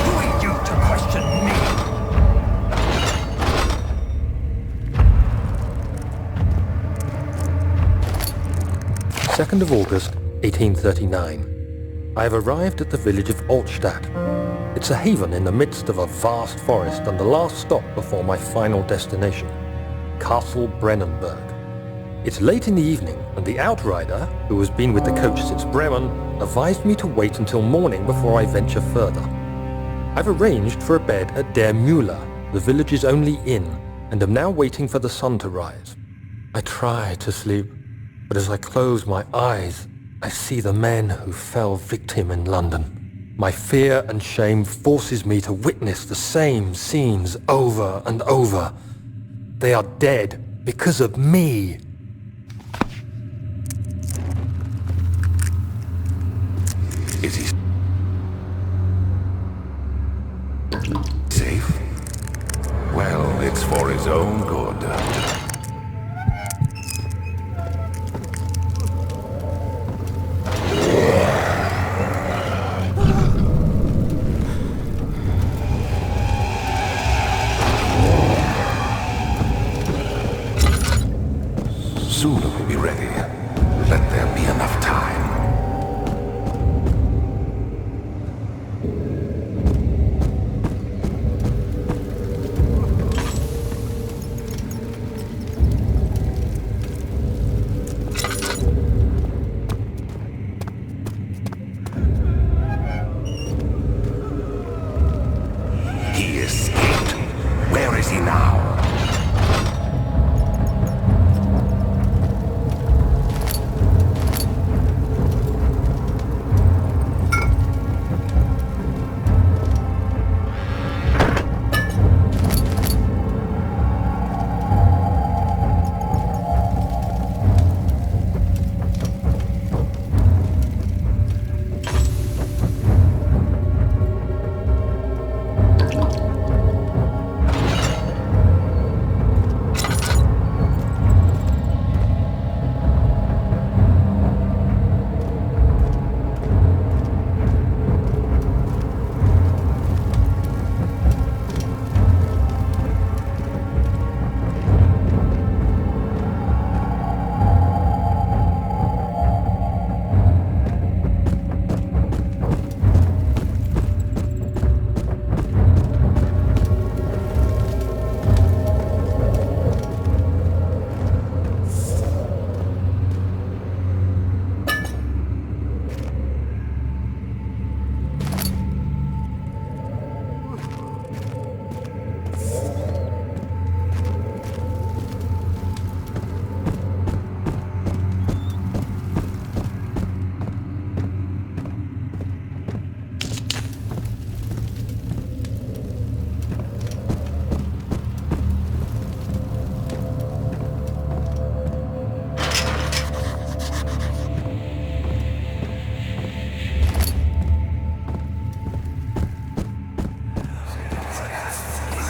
Who are you to question me? 2nd of August, 1839. I have arrived at the village of Altstadt. It's a haven in the midst of a vast forest and the last stop before my final destination, Castle Brennenburg. It's late in the evening, and the Outrider, who has been with the coach since Bremen, advised me to wait until morning before I venture further. I've arranged for a bed at Der Müller, the village's only inn, and am now waiting for the sun to rise. I try to sleep, but as I close my eyes, I see the men who fell victim in London. My fear and shame forces me to witness the same scenes over and over. They are dead because of me. It is It's for his own good. Soon it will be ready. Let there be enough time. He escaped. Where is he now?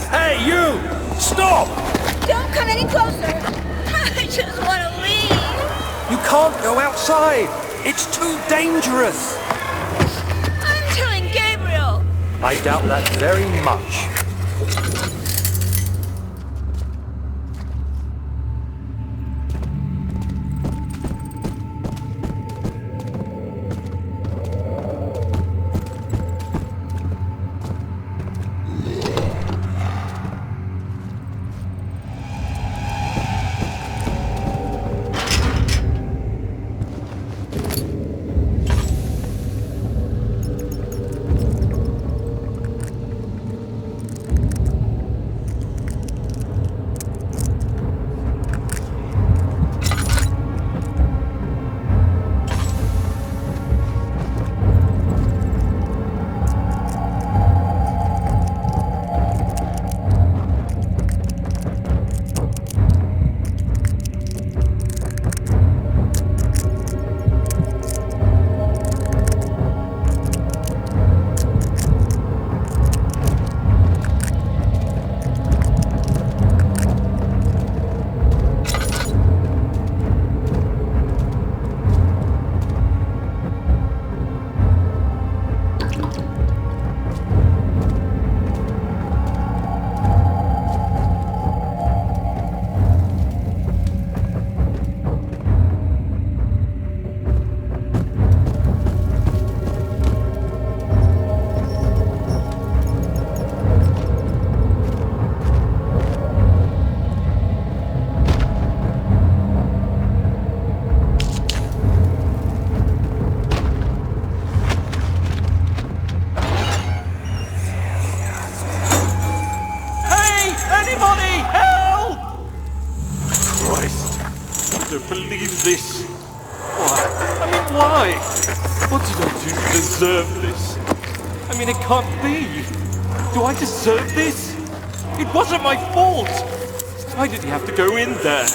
Hey, you! Stop! Don't come any closer. I just want to leave. You can't go outside! It's too dangerous! I'm telling Gabriel. I doubt that very much. believe this? Why? I mean, why? What did I do to deserve this? I mean, it can't be. Do I deserve this? It wasn't my fault. Why did he have to go in there?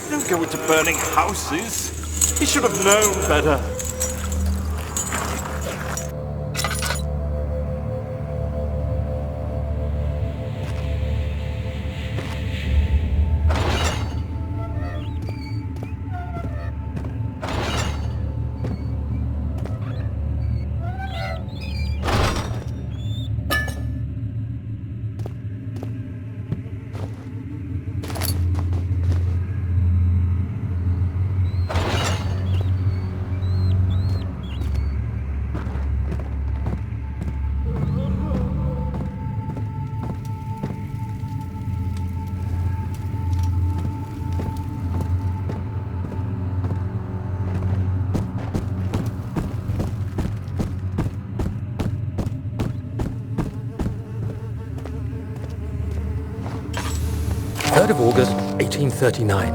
Don't go into burning houses. He should have known better. 3rd of August, 1839.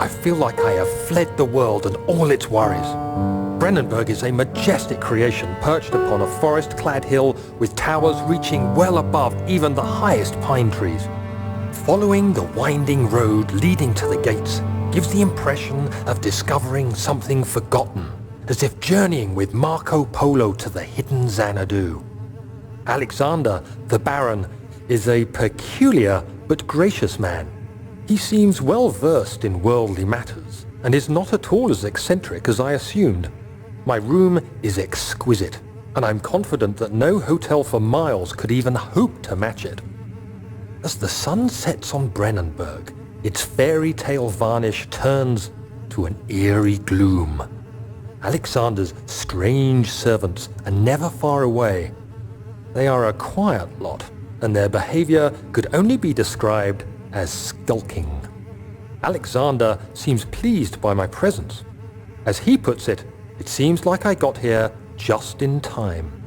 I feel like I have fled the world and all its worries. Brennenburg is a majestic creation perched upon a forest-clad hill with towers reaching well above even the highest pine trees. Following the winding road leading to the gates gives the impression of discovering something forgotten, as if journeying with Marco Polo to the hidden Xanadu. Alexander, the Baron, is a peculiar but gracious man. He seems well versed in worldly matters and is not at all as eccentric as I assumed. My room is exquisite, and I'm confident that no hotel for miles could even hope to match it. As the sun sets on Brennenburg, its fairy tale varnish turns to an eerie gloom. Alexander's strange servants are never far away. They are a quiet lot, and their behavior could only be described as skulking. Alexander seems pleased by my presence. As he puts it, it seems like I got here just in time.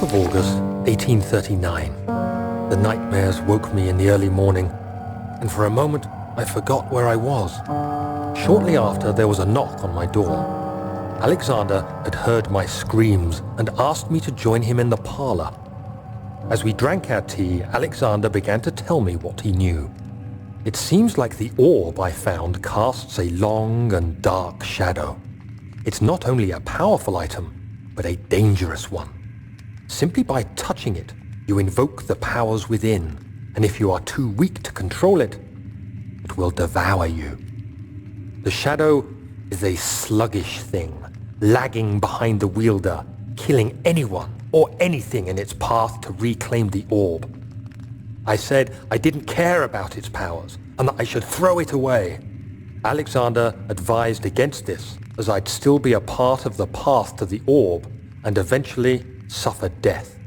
Of August, 1839. The nightmares woke me in the early morning, and for a moment I forgot where I was. Shortly after, there was a knock on my door. Alexander had heard my screams and asked me to join him in the parlor. As we drank our tea, Alexander began to tell me what he knew. It seems like the orb I found casts a long and dark shadow. It's not only a powerful item, but a dangerous one. Simply by touching it, you invoke the powers within, and if you are too weak to control it, it will devour you. The shadow is a sluggish thing, lagging behind the wielder, killing anyone or anything in its path to reclaim the orb. I said I didn't care about its powers, and that I should throw it away. Alexander advised against this, as I'd still be a part of the path to the orb, and eventually suffer death.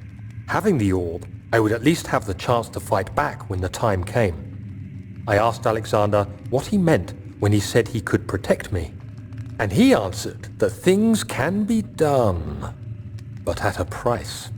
Having the orb, I would at least have the chance to fight back when the time came. I asked Alexander what he meant when he said he could protect me, and he answered that things can be done, but at a price.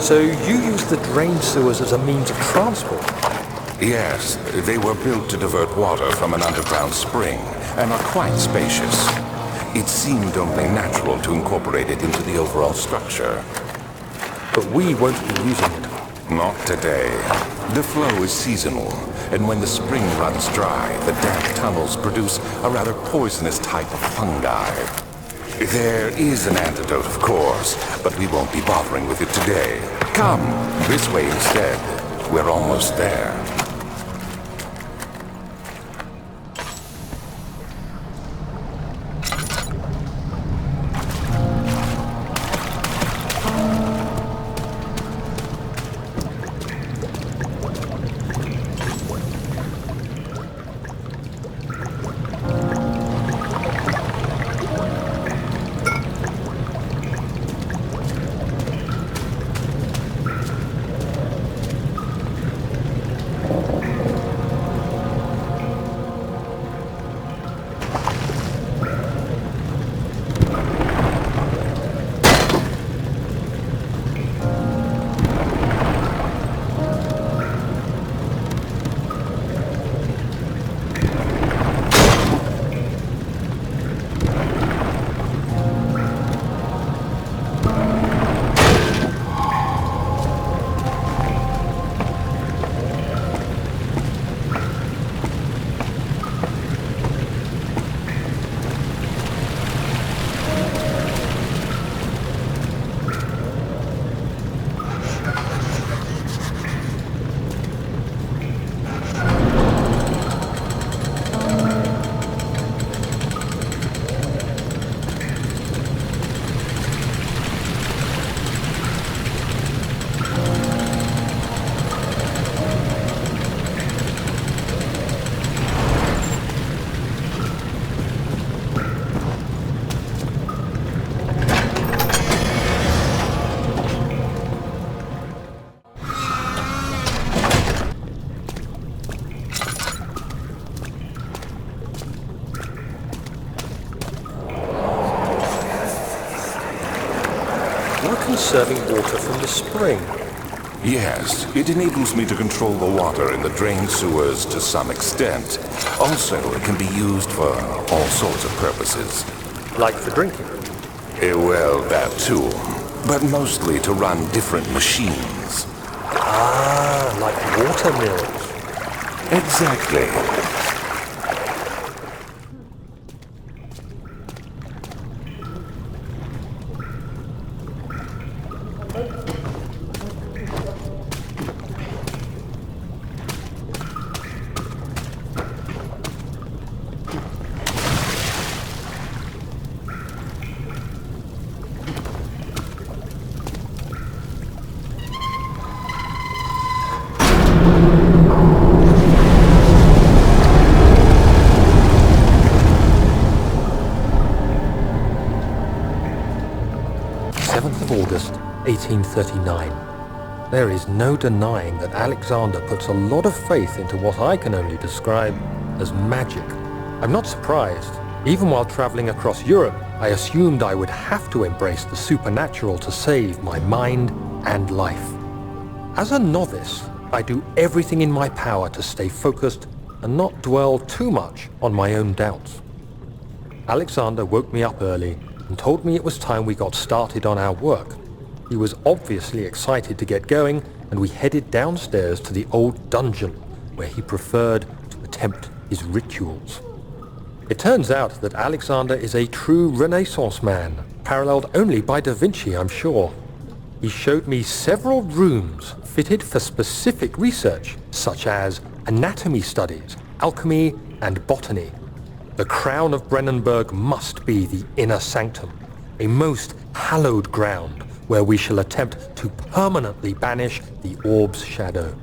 So you use the drain sewers as a means of transport? Yes, they were built to divert water from an underground spring and are quite spacious. It seemed only natural to incorporate it into the overall structure. But we won't be using it. Not today. The flow is seasonal, and when the spring runs dry, the damp tunnels produce a rather poisonous type of fungi. There is an antidote, of course, but we won't be bothering with it today. Come, this way instead. We're almost there. Conserving water from the spring. Yes, it enables me to control the water in the drain sewers to some extent. Also, it can be used for all sorts of purposes. Like for drinking? Well, that too. But mostly to run different machines. Ah, like water mills. Exactly. August 1839. There is no denying that Alexander puts a lot of faith into what I can only describe as magic. I'm not surprised. Even while traveling across Europe, I assumed I would have to embrace the supernatural to save my mind and life. As a novice, I do everything in my power to stay focused and not dwell too much on my own doubts. Alexander woke me up early and told me it was time we got started on our work. He was obviously excited to get going, and we headed downstairs to the old dungeon where he preferred to attempt his rituals. It turns out that Alexander is a true Renaissance man, paralleled only by Da Vinci, I'm sure. He showed me several rooms fitted for specific research, such as anatomy studies, alchemy, and botany. The crown of Brennenburg must be the inner sanctum, a most hallowed ground where we shall attempt to permanently banish the orb's shadow.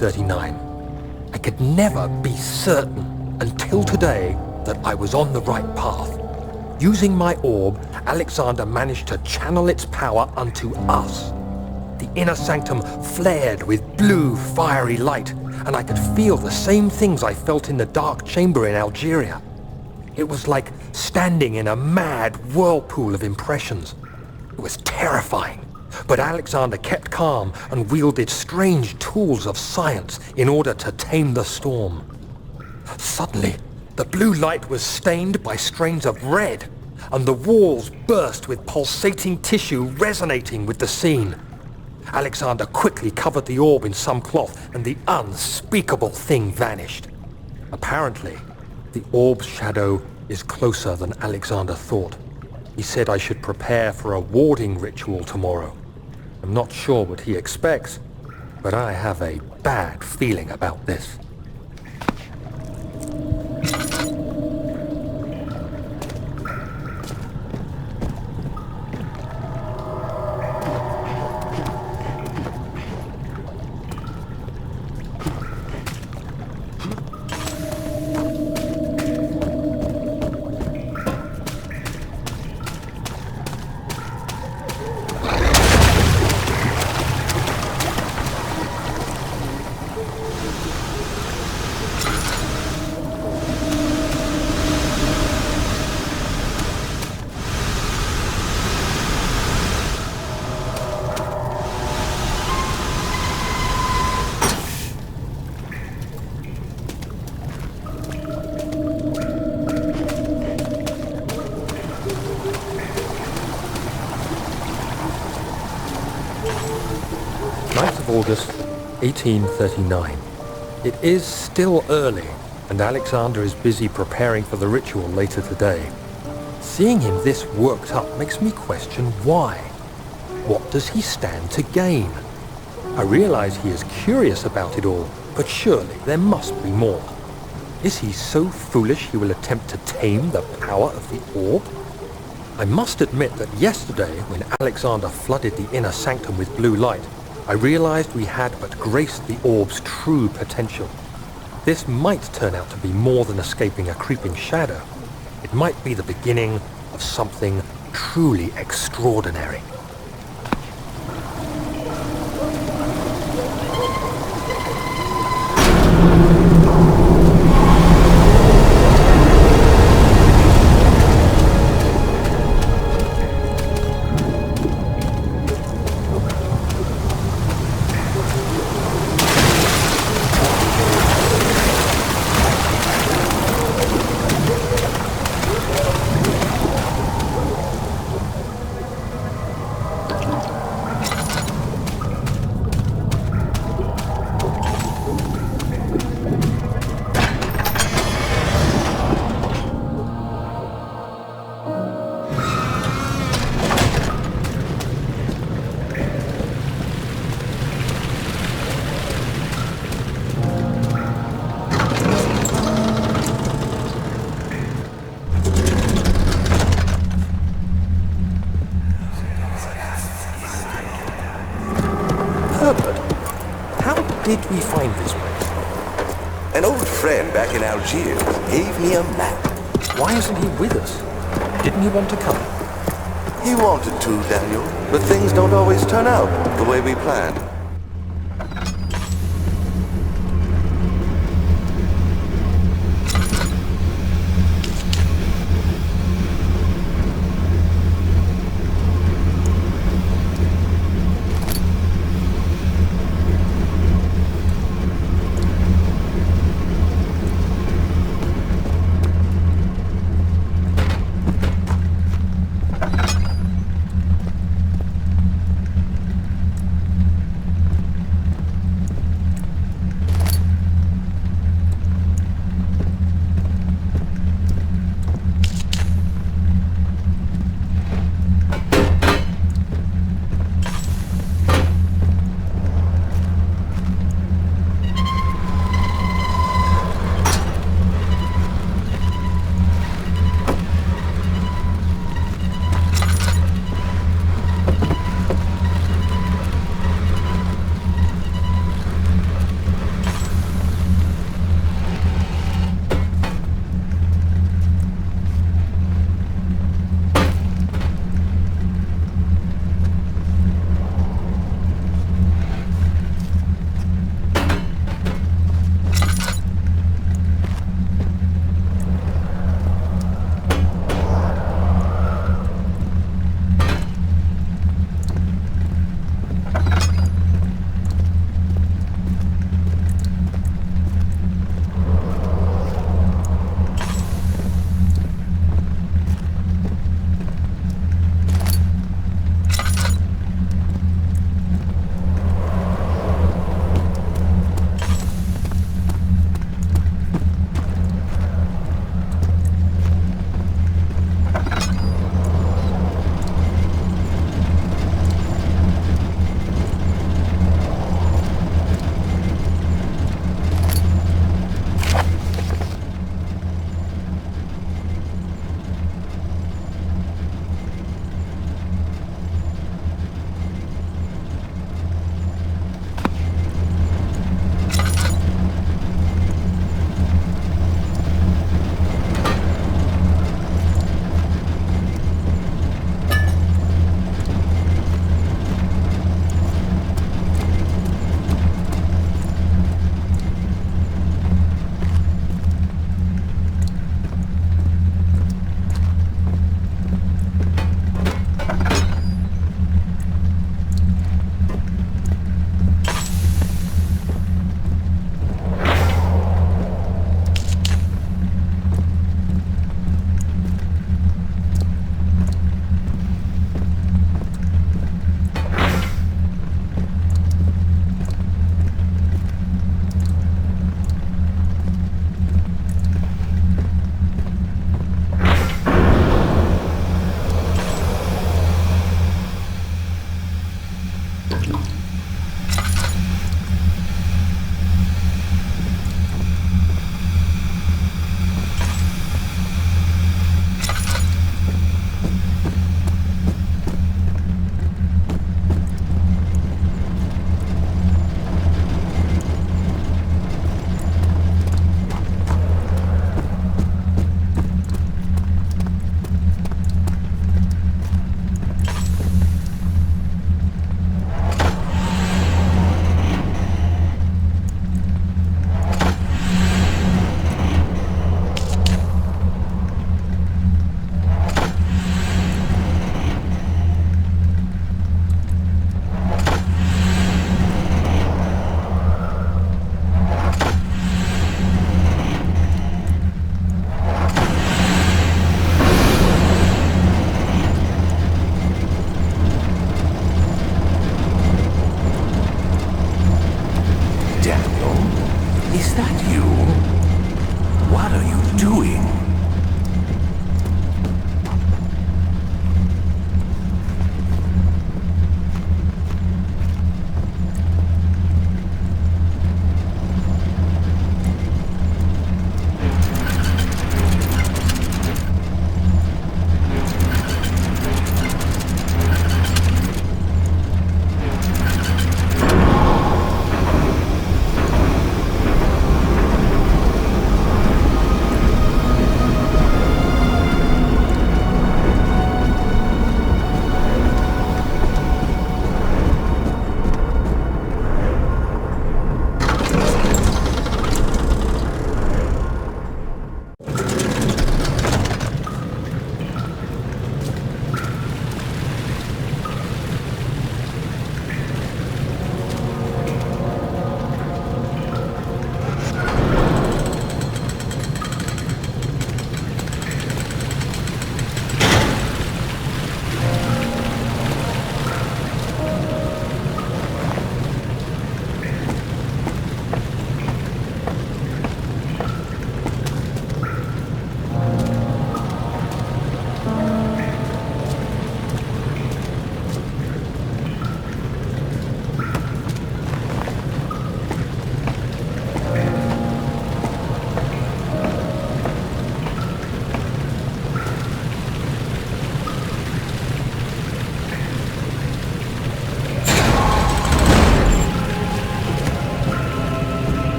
1839. I could never be certain until today that I was on the right path. Using my orb, Alexander managed to channel its power unto us. The inner sanctum flared with blue, fiery light, and I could feel the same things I felt in the dark chamber in Algeria. It was like standing in a mad whirlpool of impressions. It was terrifying, but Alexander kept calm and wielded strange tools of science in order to tame the storm. Suddenly, the blue light was stained by strains of red, and the walls burst with pulsating tissue resonating with the scene. Alexander quickly covered the orb in some cloth, and the unspeakable thing vanished. Apparently, the orb's shadow is closer than Alexander thought. He said I should prepare for a warding ritual tomorrow. I'm not sure what he expects, but I have a bad feeling about this. August 1839. It is still early, and Alexander is busy preparing for the ritual later today. Seeing him this worked up makes me question why. What does he stand to gain? I realize he is curious about it all, but surely there must be more. Is he so foolish he will attempt to tame the power of the orb? I must admit that yesterday, when Alexander flooded the inner sanctum with blue light, I realized we had but graced the orb's true potential. This might turn out to be more than escaping a creeping shadow. It might be the beginning of something truly extraordinary. Did we find this place? An old friend back in Algiers gave me a map. Why isn't he with us? Didn't he want to come? He wanted to, Daniel, but things don't always turn out the way we planned. Daniel? Is that you? What are you doing?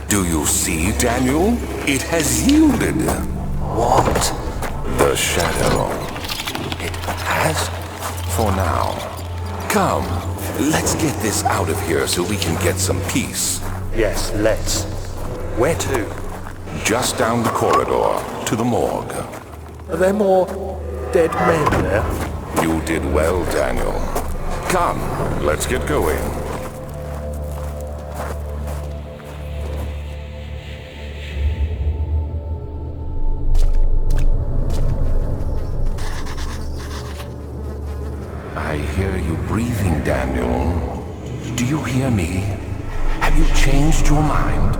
Do you see, Daniel? It has yielded. What? The shadow. It has? For now. Come, let's get this out of here so we can get some peace. Yes, let's. Where to? Just down the corridor, to the morgue. Are there more dead men there? You did well, Daniel. Come, let's get going. I hear you breathing, Daniel. Do you hear me? Have you changed your mind?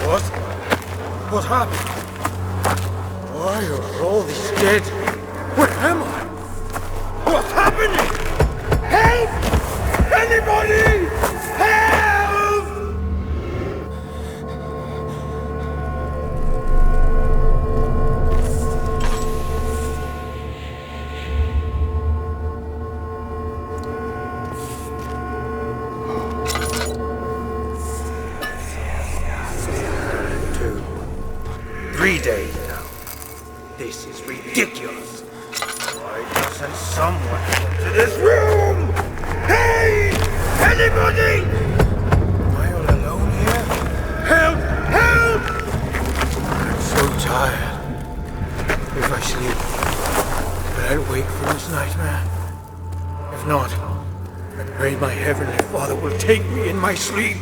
What? What happened? Why are all these dead? Where am I? What's happening? Help! Anybody! Help! Two, 3 days now. This is ridiculous. Why doesn't someone come to this room? Hey! Anybody! Am I all alone here? Help! Help! I'm so tired. If I sleep, will I wake from this nightmare? If not, I pray my Heavenly Father will take me in my sleep.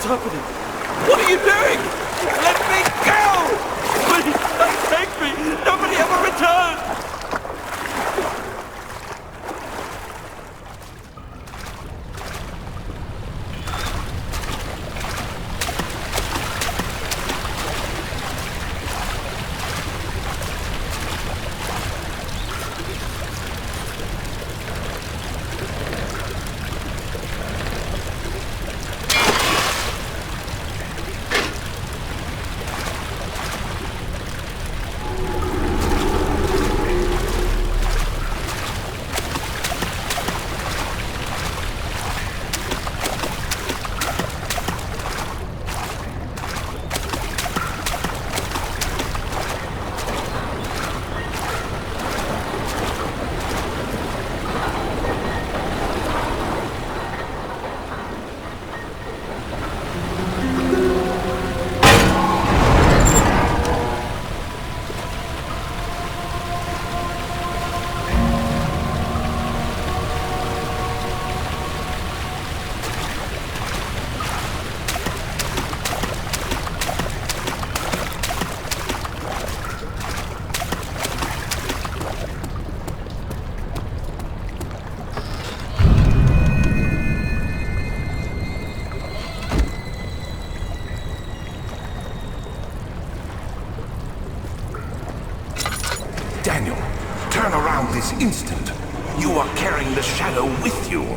What's happening? What are you doing? Let me go! Please, don't take me! Nobody ever returns! Daniel, turn around this instant. You are carrying the shadow with you.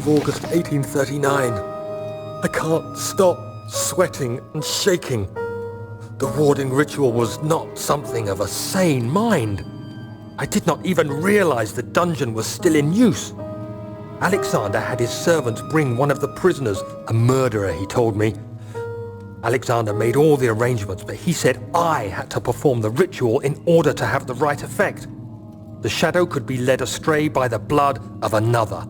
August 1839. I can't stop sweating and shaking. The warding ritual was not something of a sane mind. I did not even realize the dungeon was still in use. Alexander had his servants bring one of the prisoners, a murderer, he told me. Alexander made all the arrangements, but he said I had to perform the ritual in order to have the right effect. The shadow could be led astray by the blood of another.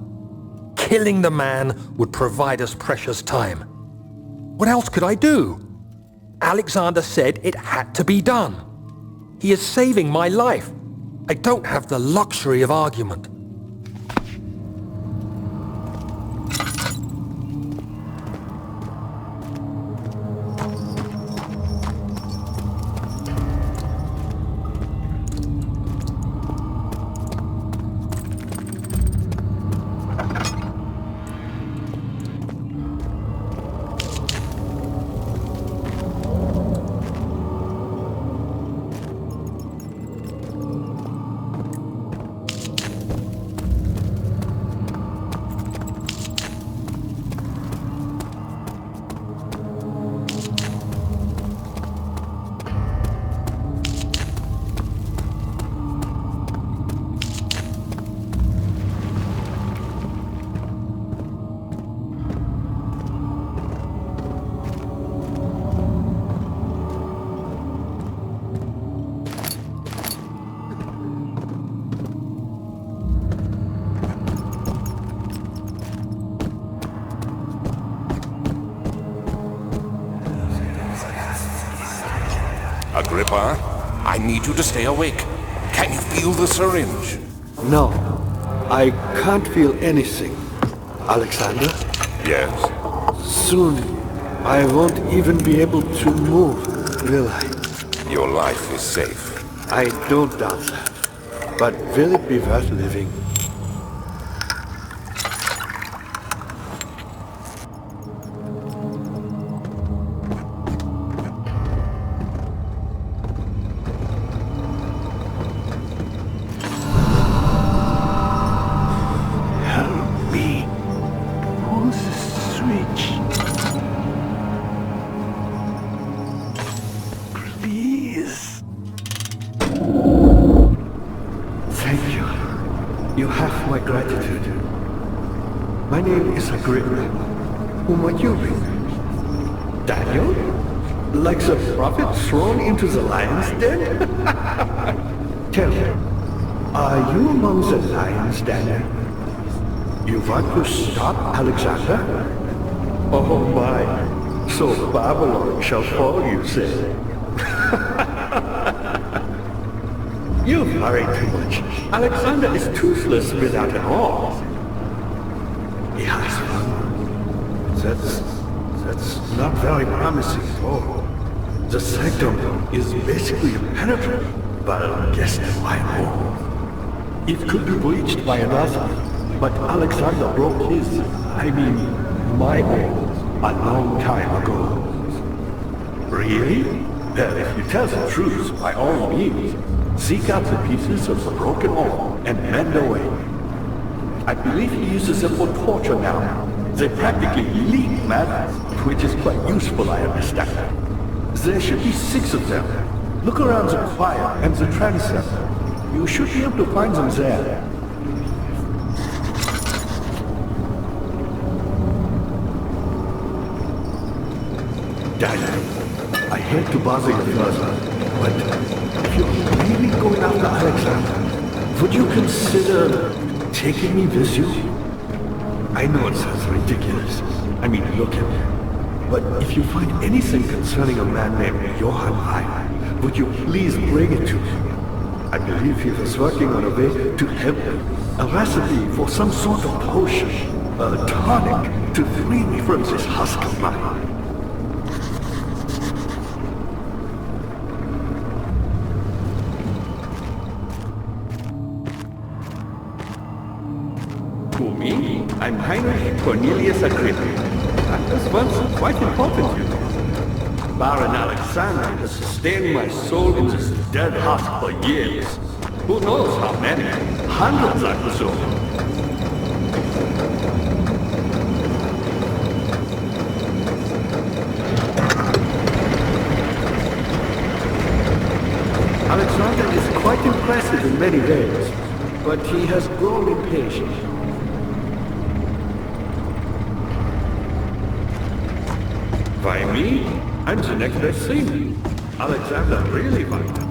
Killing the man would provide us precious time. What else could I do? Alexander said it had to be done. He is saving my life. I don't have the luxury of argument. Agrippa, I need you to stay awake. Can you feel the syringe? No, I can't feel anything. Alexander? Yes? Soon, I won't even be able to move, will I? Your life is safe. I don't doubt that. But will it be worth living? Whom are you? Daniel? Like the prophet thrown into the lion's den? Tell me, are you among the lions, Daniel? You want to stop Alexander? Oh my, so Babylon shall fall, you say? You worry too much. Alexander is toothless without an arm. He has one. That's not very promising at all. The sanctum is basically impenetrable, but I guess why more? It could be breached by another, but Alexander broke his, my own, a long time ago. Really? Well, if you tell the truth, by all means, seek out the pieces of the broken arm and mend away. I believe he uses them for torture now. They practically leak matter, which is quite useful, I understand. There should be 6 of them. Look around the choir and the transept. You should be able to find them there. Daniel, I hate to bother you further, but if you're really going after Alexander, would you consider taking me with you? I know it sounds ridiculous. Look at me. But if you find anything concerning a man named Johann Heim, would you please bring it to me? I believe he was working on a way to help me. A recipe for some sort of potion, a tonic to free me from this husk of mine. For me, I'm Heinrich Cornelius Agrippa. I was once quite important, you know. Baron Alexander has sustained my soul in this dead heart for years. Who knows how many? Hundreds, I presume. Alexander is quite impressive in many ways, but he has grown impatient. By me? I'm the next best thing. Alexander really liked it.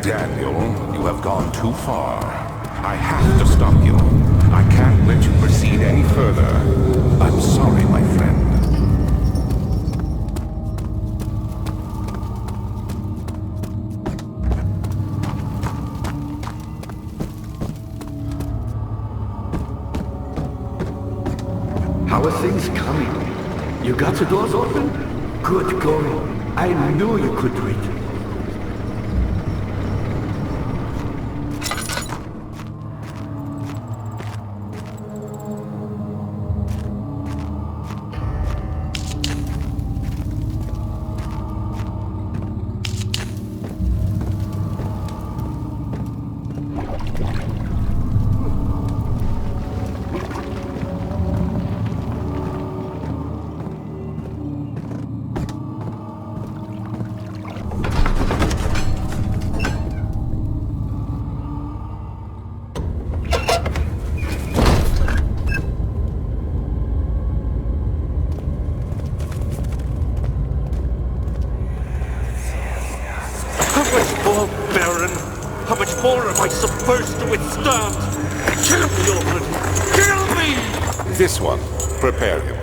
Daniel, you have gone too far. I have to stop you. I can't let you proceed any further. I'm sorry, my friend. How are things coming? You got the doors open? Good going. I knew you could do it. How much more am I supposed to withstand? Kill me already! Kill me! This one. Prepare him.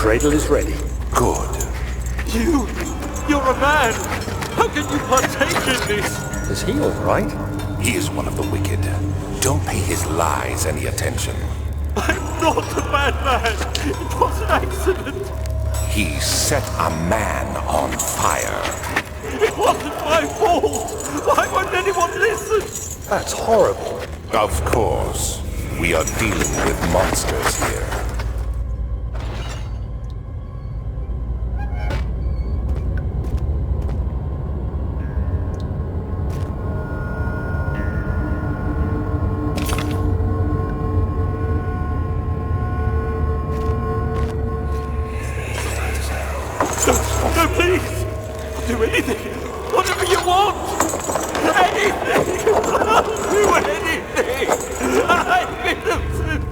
cradle is ready. Good. You're a man! How can you partake in this? Is he all right? He is one of the wicked. Don't pay his lies any attention. I'm not a bad man! It was an accident! He set a man on fire. It wasn't my fault! Why won't anyone listen? That's horrible. Of course. We are dealing with monsters here. No, please! I'll do anything! Whatever you want! Anything! I'll do anything! I'm innocent!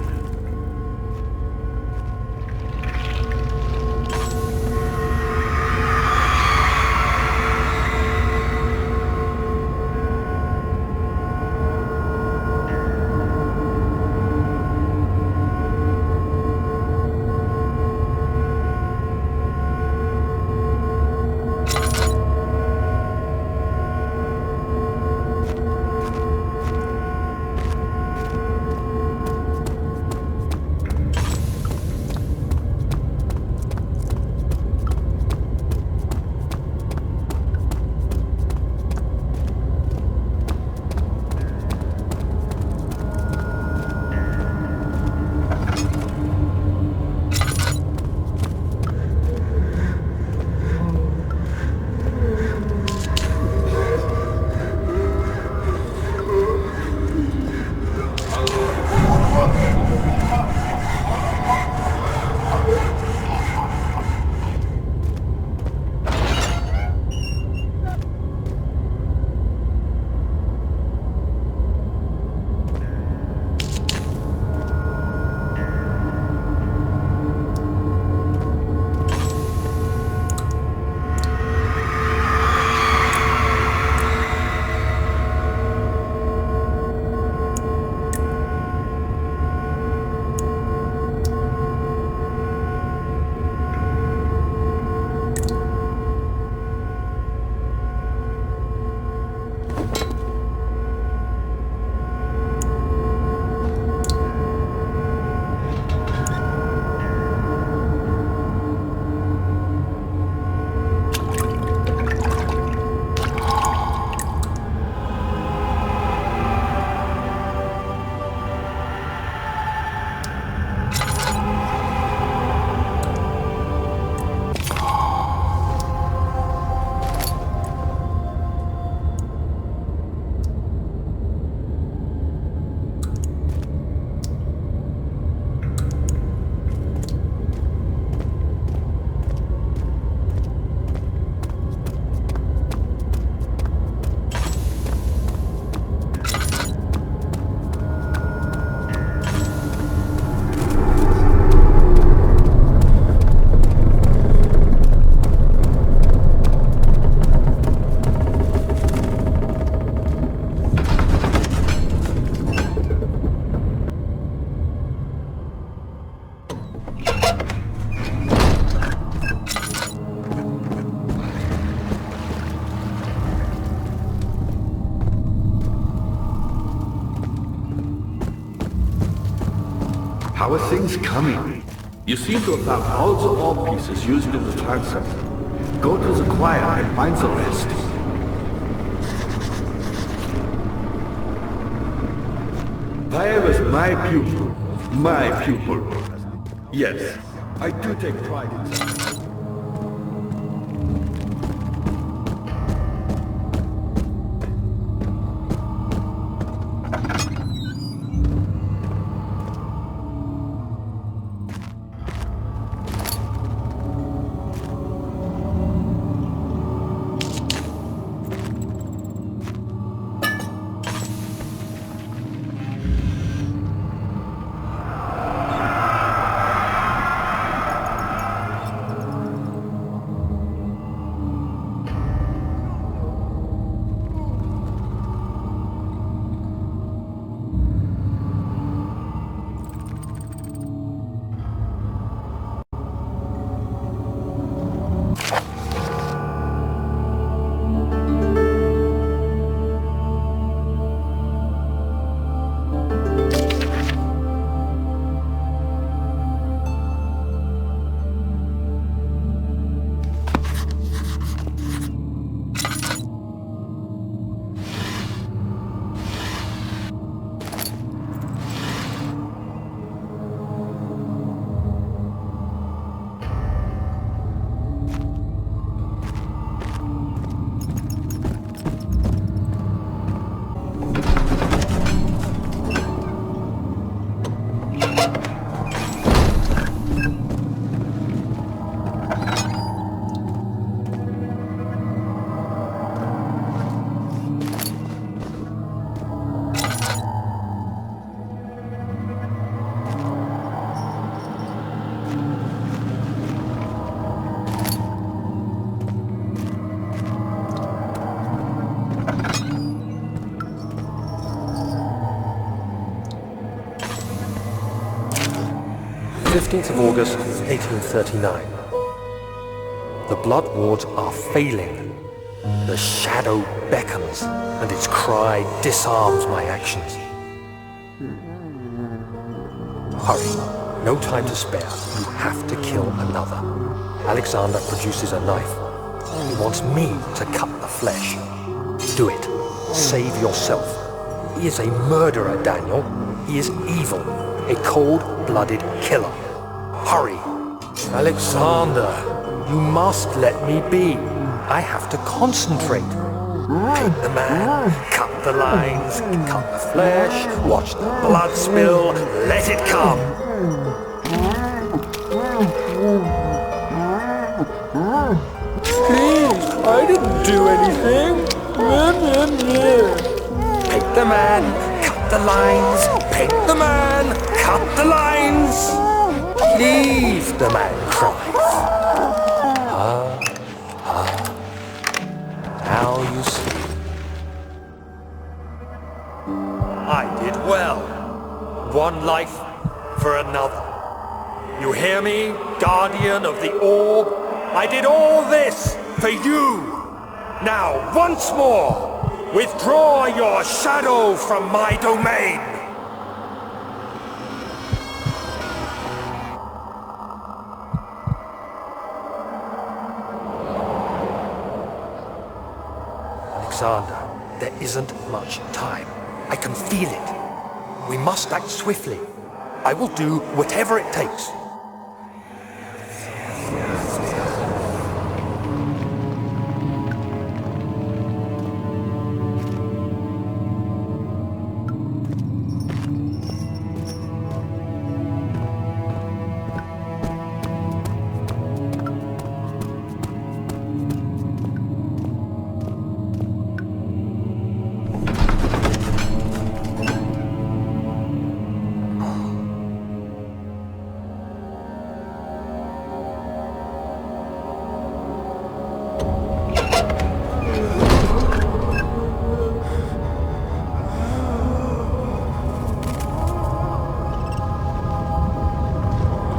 How are things coming? You seem to have found all the orb pieces used in the transfer. Go to the choir and find the rest. Fire was my pupil. My pupil. Yes, I do take pride in that. 15th of August, 1839. The blood wards are failing. The shadow beckons, and its cry disarms my actions. Hurry. No time to spare. You have to kill another. Alexander produces a knife. He wants me to cut the flesh. Do it. Save yourself. He is a murderer, Daniel. He is evil. A cold-blooded killer. Hurry. Alexander, you must let me be. I have to concentrate. Paint the man, cut the lines, cut the flesh, watch the blood spill, let it come. Please, I didn't do anything. Paint the man, cut the lines, paint the man, cut the lines. Please, the man cries. Now you see. I did well. One life for another. You hear me, guardian of the orb? I did all this for you. Now, once more, withdraw your shadow from my domain. Alexander, there isn't much time. I can feel it. We must act swiftly. I will do whatever it takes.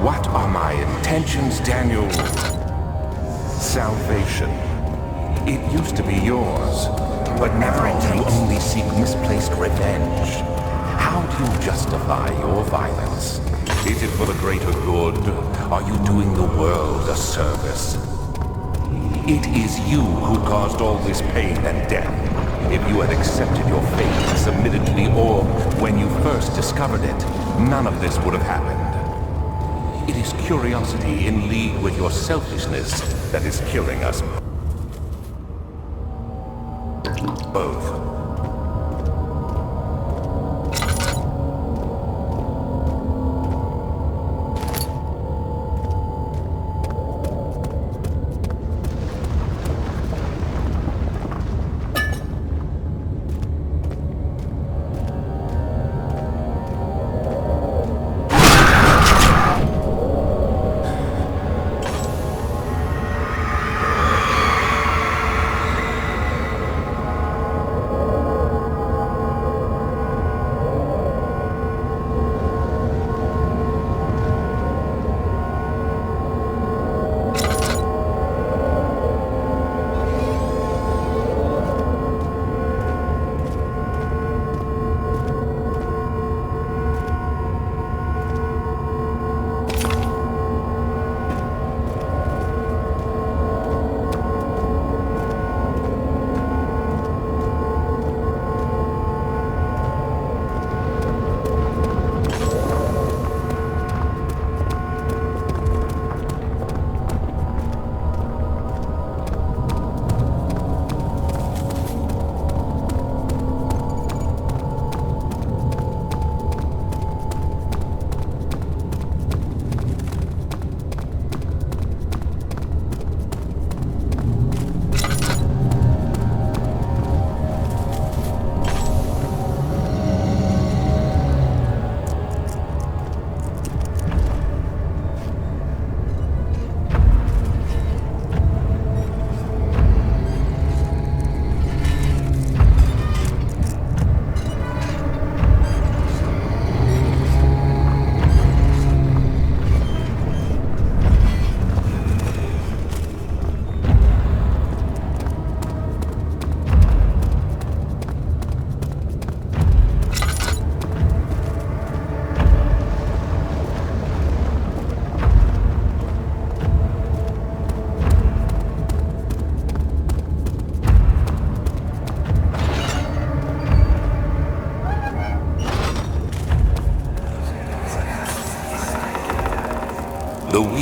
What are my intentions, Daniel? Salvation. It used to be yours, but now you only seek misplaced revenge. How do you justify your violence? Is it for the greater good? Are you doing the world a service? It is you who caused all this pain and death. If you had accepted your fate and submitted to the orb when you first discovered it, none of this would have happened. It is curiosity in league with your selfishness that is killing us both.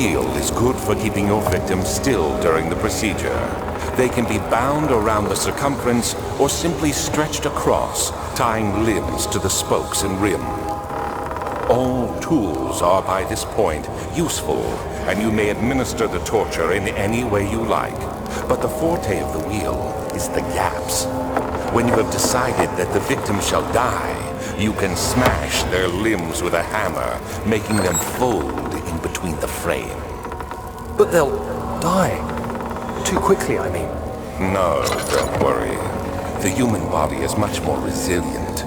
wheel is good for keeping your victims still during the procedure. They can be bound around the circumference or simply stretched across, tying limbs to the spokes and rim. All tools are by this point useful, and you may administer the torture in any way you like. But the forte of the wheel is the gaps. When you have decided that the victim shall die, you can smash their limbs with a hammer, making them fold in between the frame. But they'll die. Too quickly, I mean. No, don't worry. The human body is much more resilient.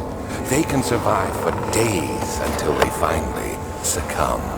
They can survive for days until they finally succumb.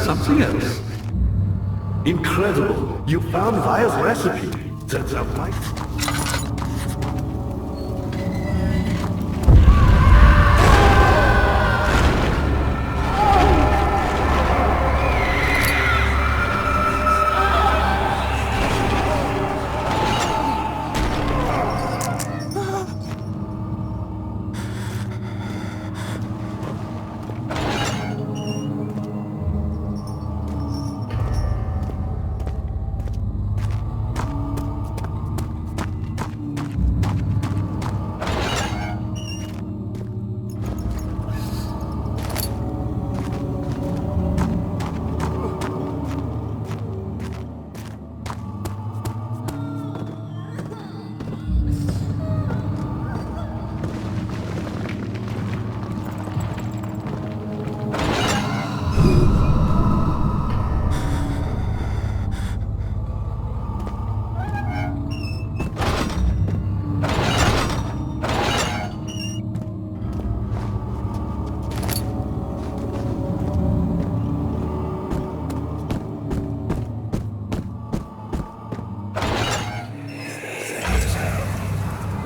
something else. Incredible! You found Vire's recipe. That's a right.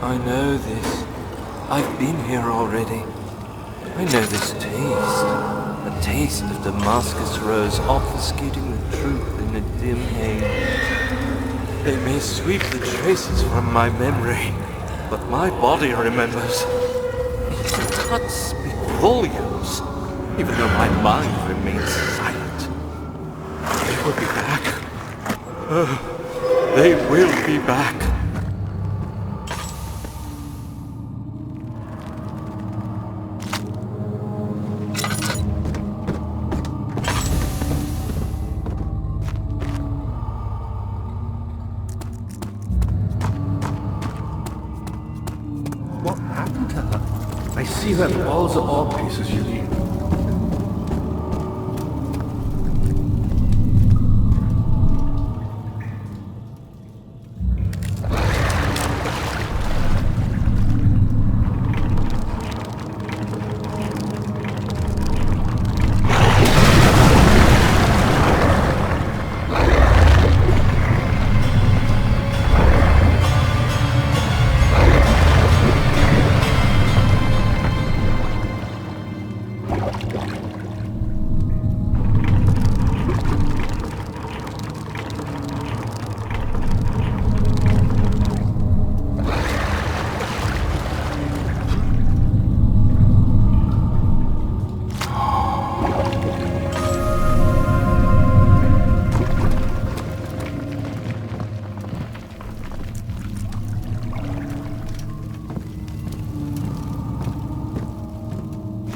I know this. I've been here already. I know this taste. A taste of Damascus rose obfuscating the truth in a dim haze. They may sweep the traces from my memory, but my body remembers. Its touch speaks volumes, even though my mind remains silent. They will be back. They will be back. What happened to her? I see that all the orb pieces you need.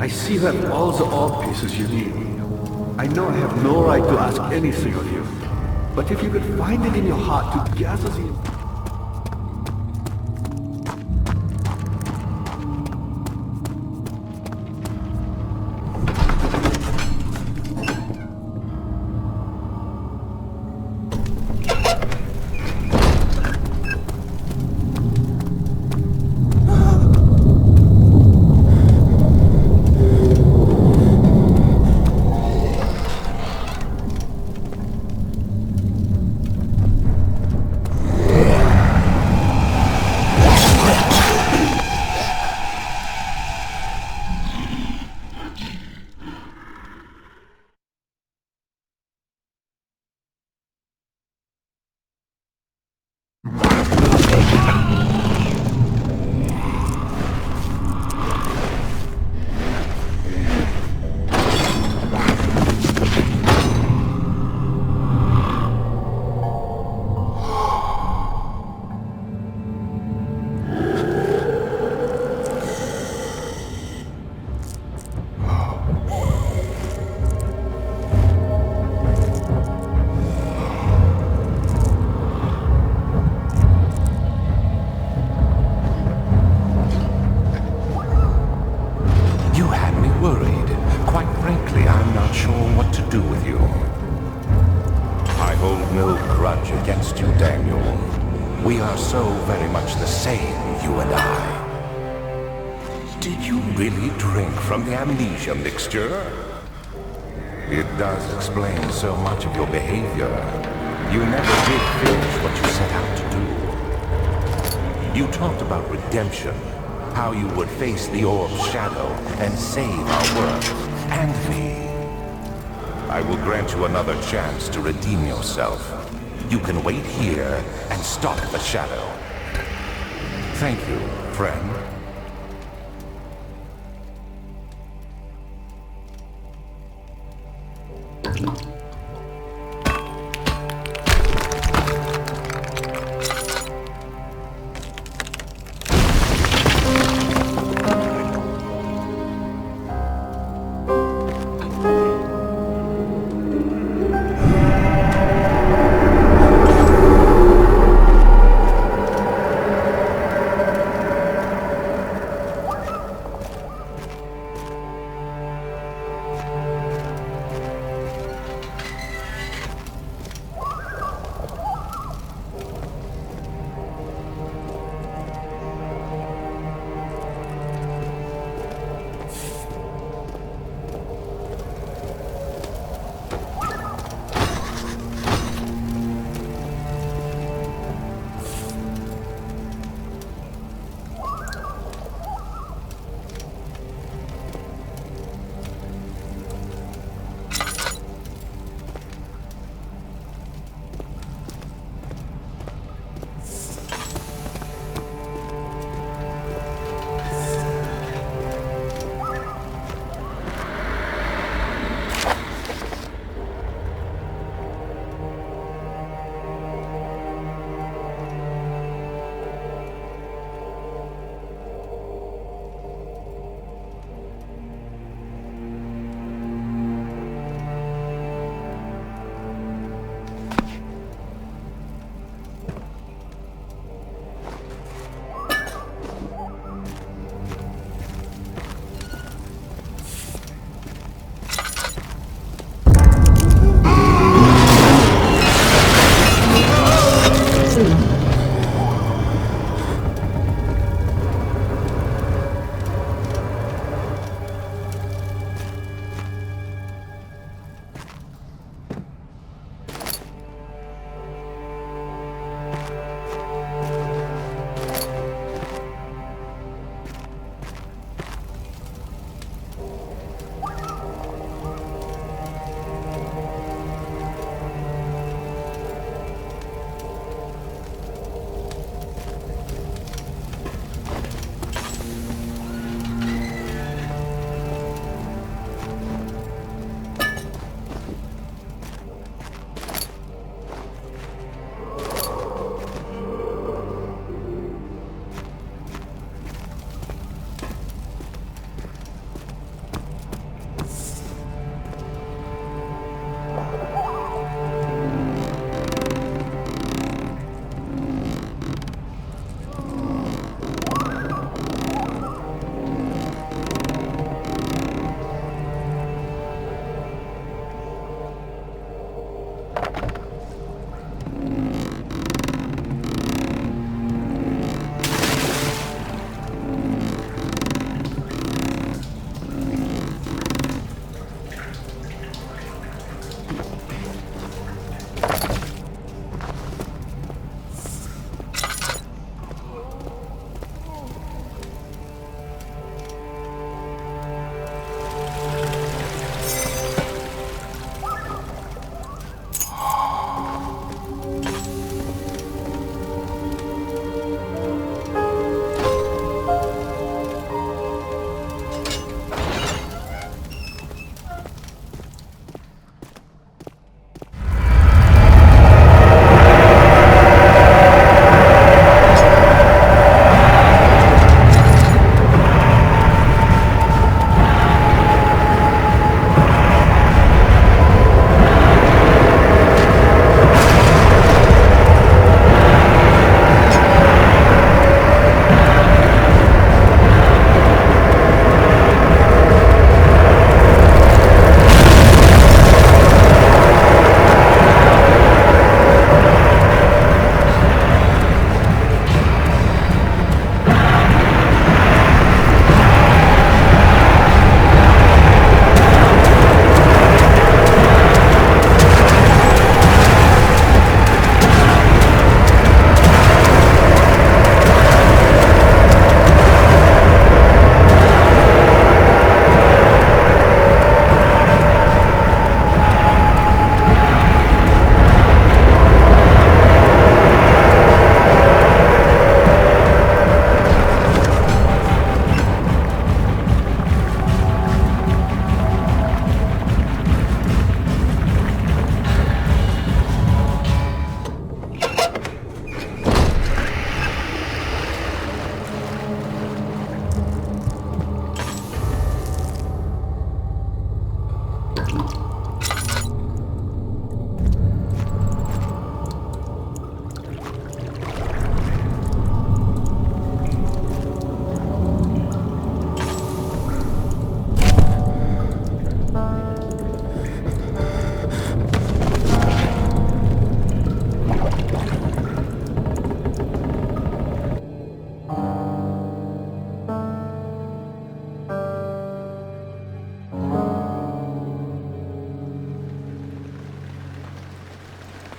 I see that all the orb pieces you need. I know I have no right to ask anything of you, but if you could find it in your heart to gather the... Against you, Daniel. We are so very much the same, you and I. Did you really drink from the amnesia mixture? It does explain so much of your behavior. You never did finish what you set out to do. You talked about redemption, how you would face the orb's shadow and save our world, and me. I will grant you another chance to redeem yourself. You can wait here and stop the shadow. Thank you, friend.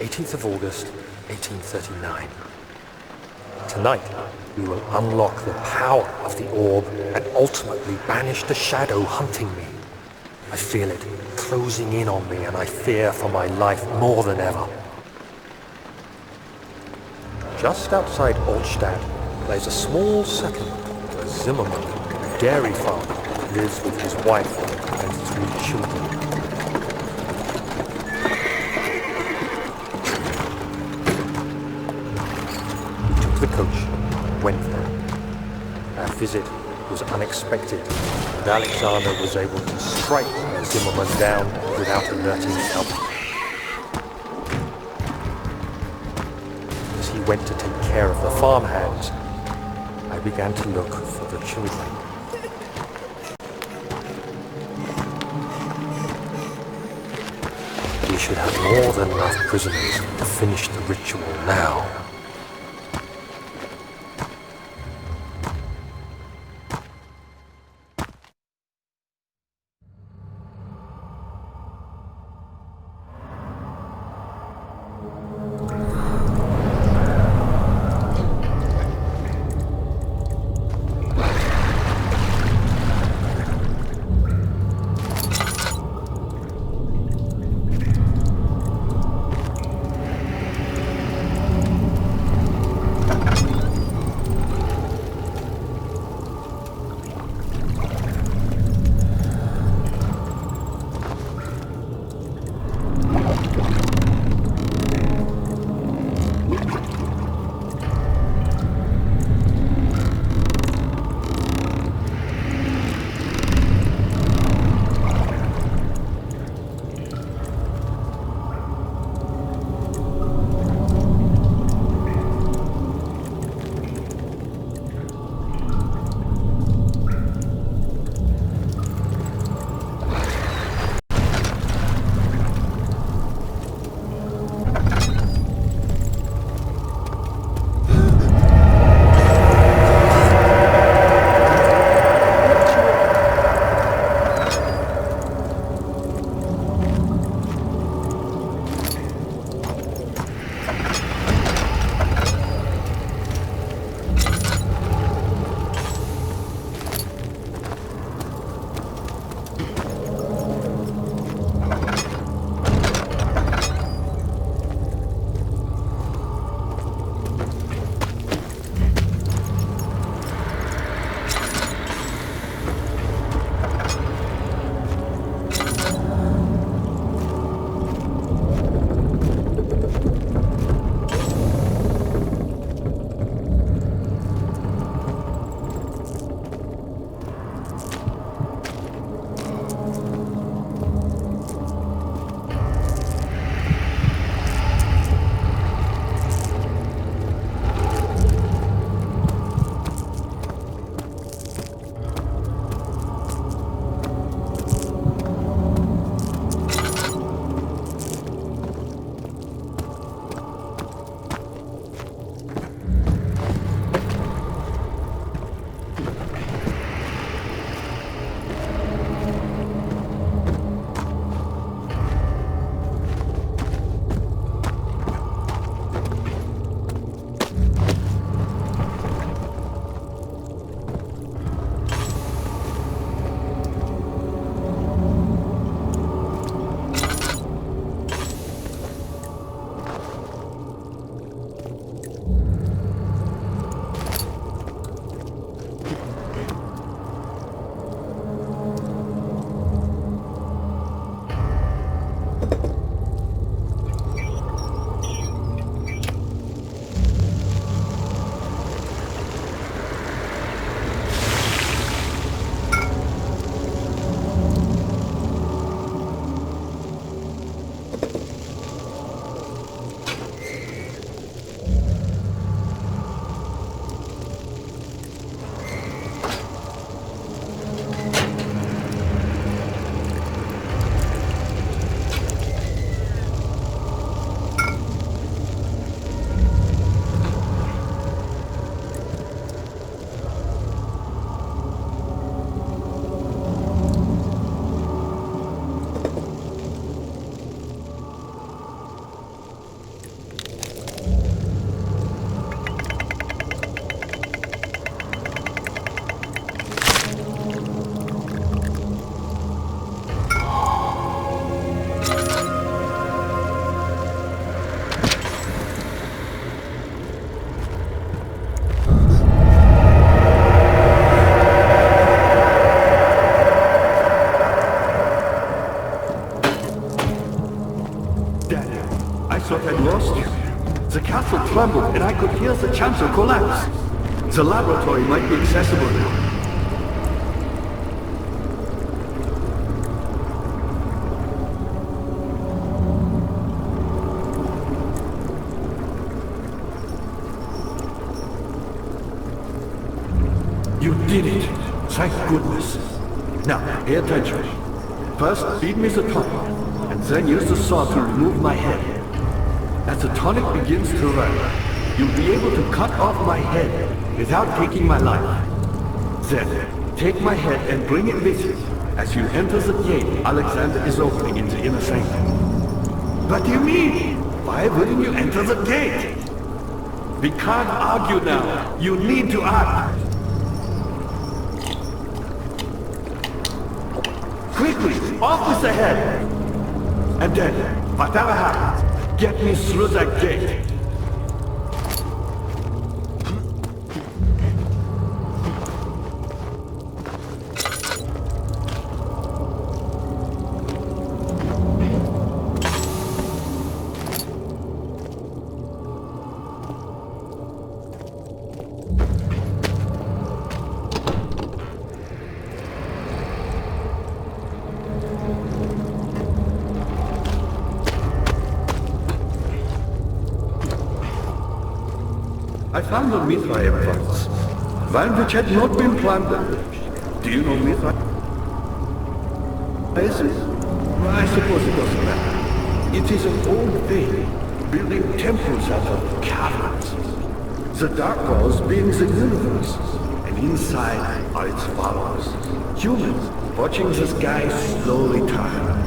18th of August, 1839. Tonight, we will unlock the power of the orb and ultimately banish the shadow hunting me. I feel it closing in on me and I fear for my life more than ever. Just outside Altstadt lays a small settlement where Zimmerman, a dairy farmer, lives with his wife and 3 children. We took the coach and went there. Our visit was unexpected, and Alexander was able to strike Zimmerman down without alerting help. As he went to take care of the farmhands, I began to look for the children. We should have more than enough prisoners to finish the ritual now. I thought I'd lost you. The castle trembled and I could hear the chancel collapse. The laboratory might be accessible now. You did it! Thank goodness. Now, pay attention. First, feed me the tonic, and then use the saw to remove my head. As the tonic begins to run, you'll be able to cut off my head without taking my life. Then, take my head and bring it with you as you enter the gate Alexander is opening in the inner sanctum. What do you mean? Why wouldn't you enter the gate? We can't argue now. You need to act. Quickly, off with the head! And then, whatever happens, get me through that gate. I found a Mithraeum once, one which had not been plundered. Do you know Mithraeum? I suppose it doesn't matter. It is an old faith, building temples out of caverns. The dark walls being the universe, and inside are its followers, humans, watching the sky slowly turn.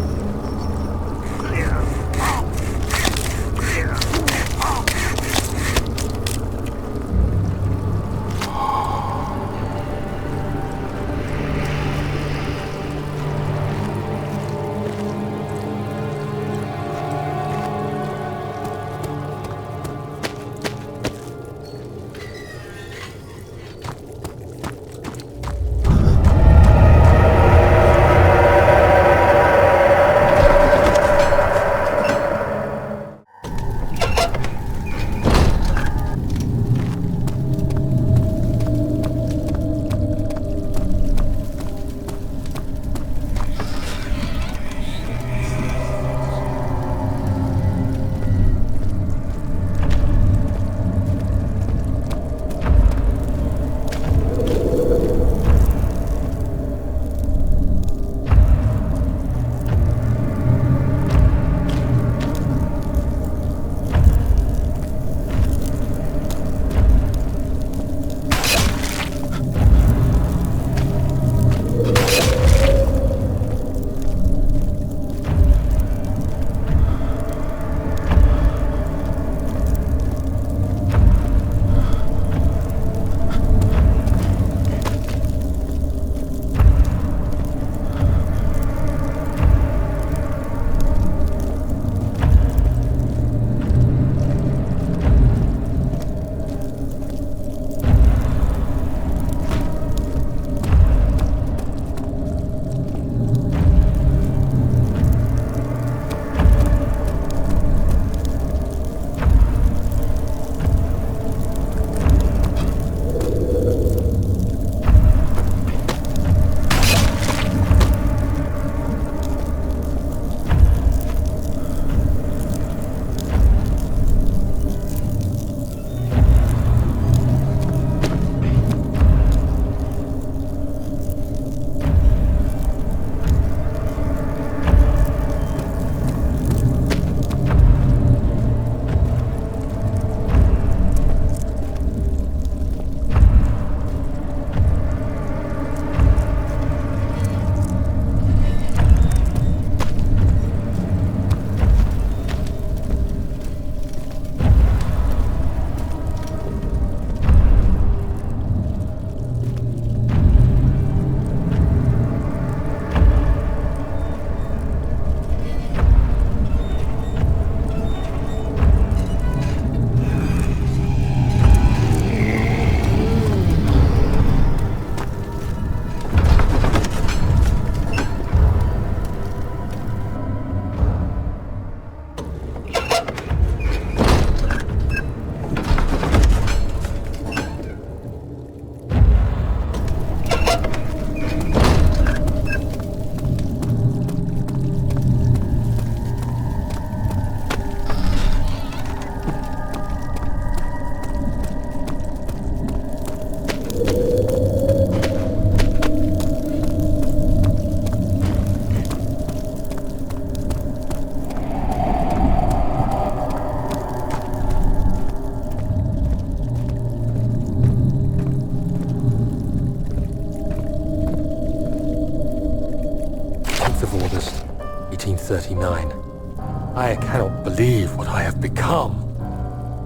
1839. I cannot believe what I have become.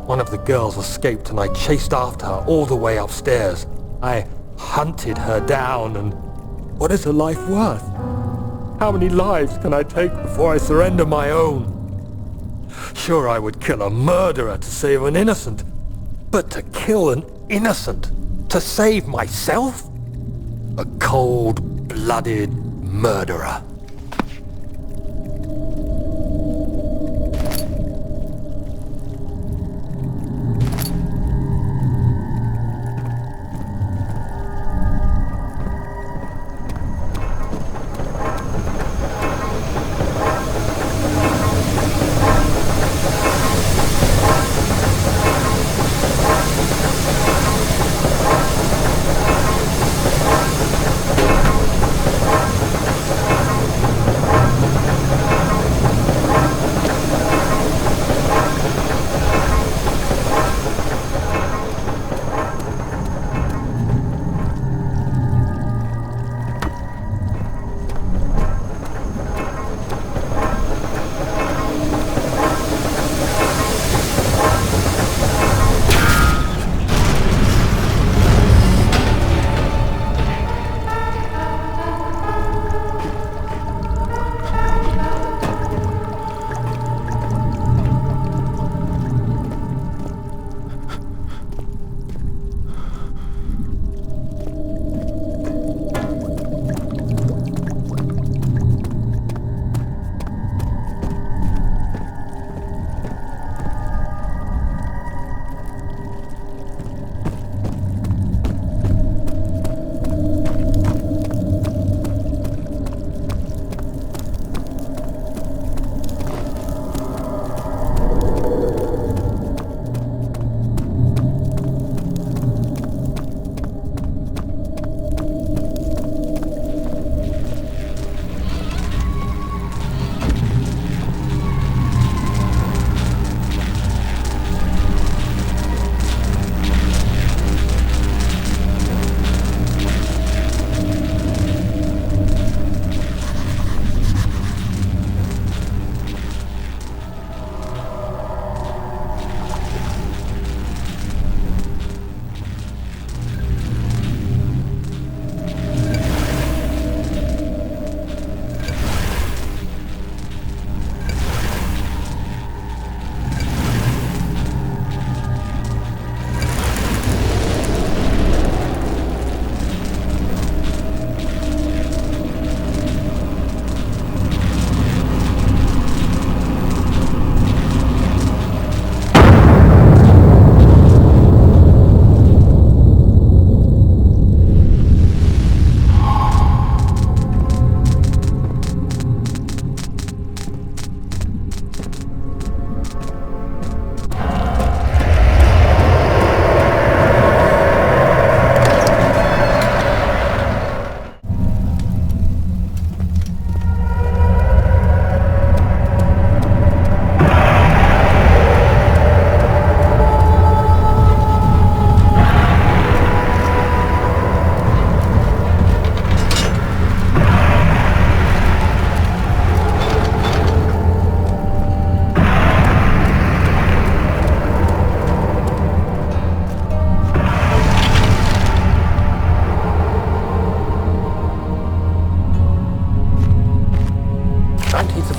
One of the girls escaped and I chased after her all the way upstairs. I hunted her down, and what is a life worth? How many lives can I take before I surrender my own? Sure, I would kill a murderer to save an innocent, but to kill an innocent to save myself? A cold-blooded murderer.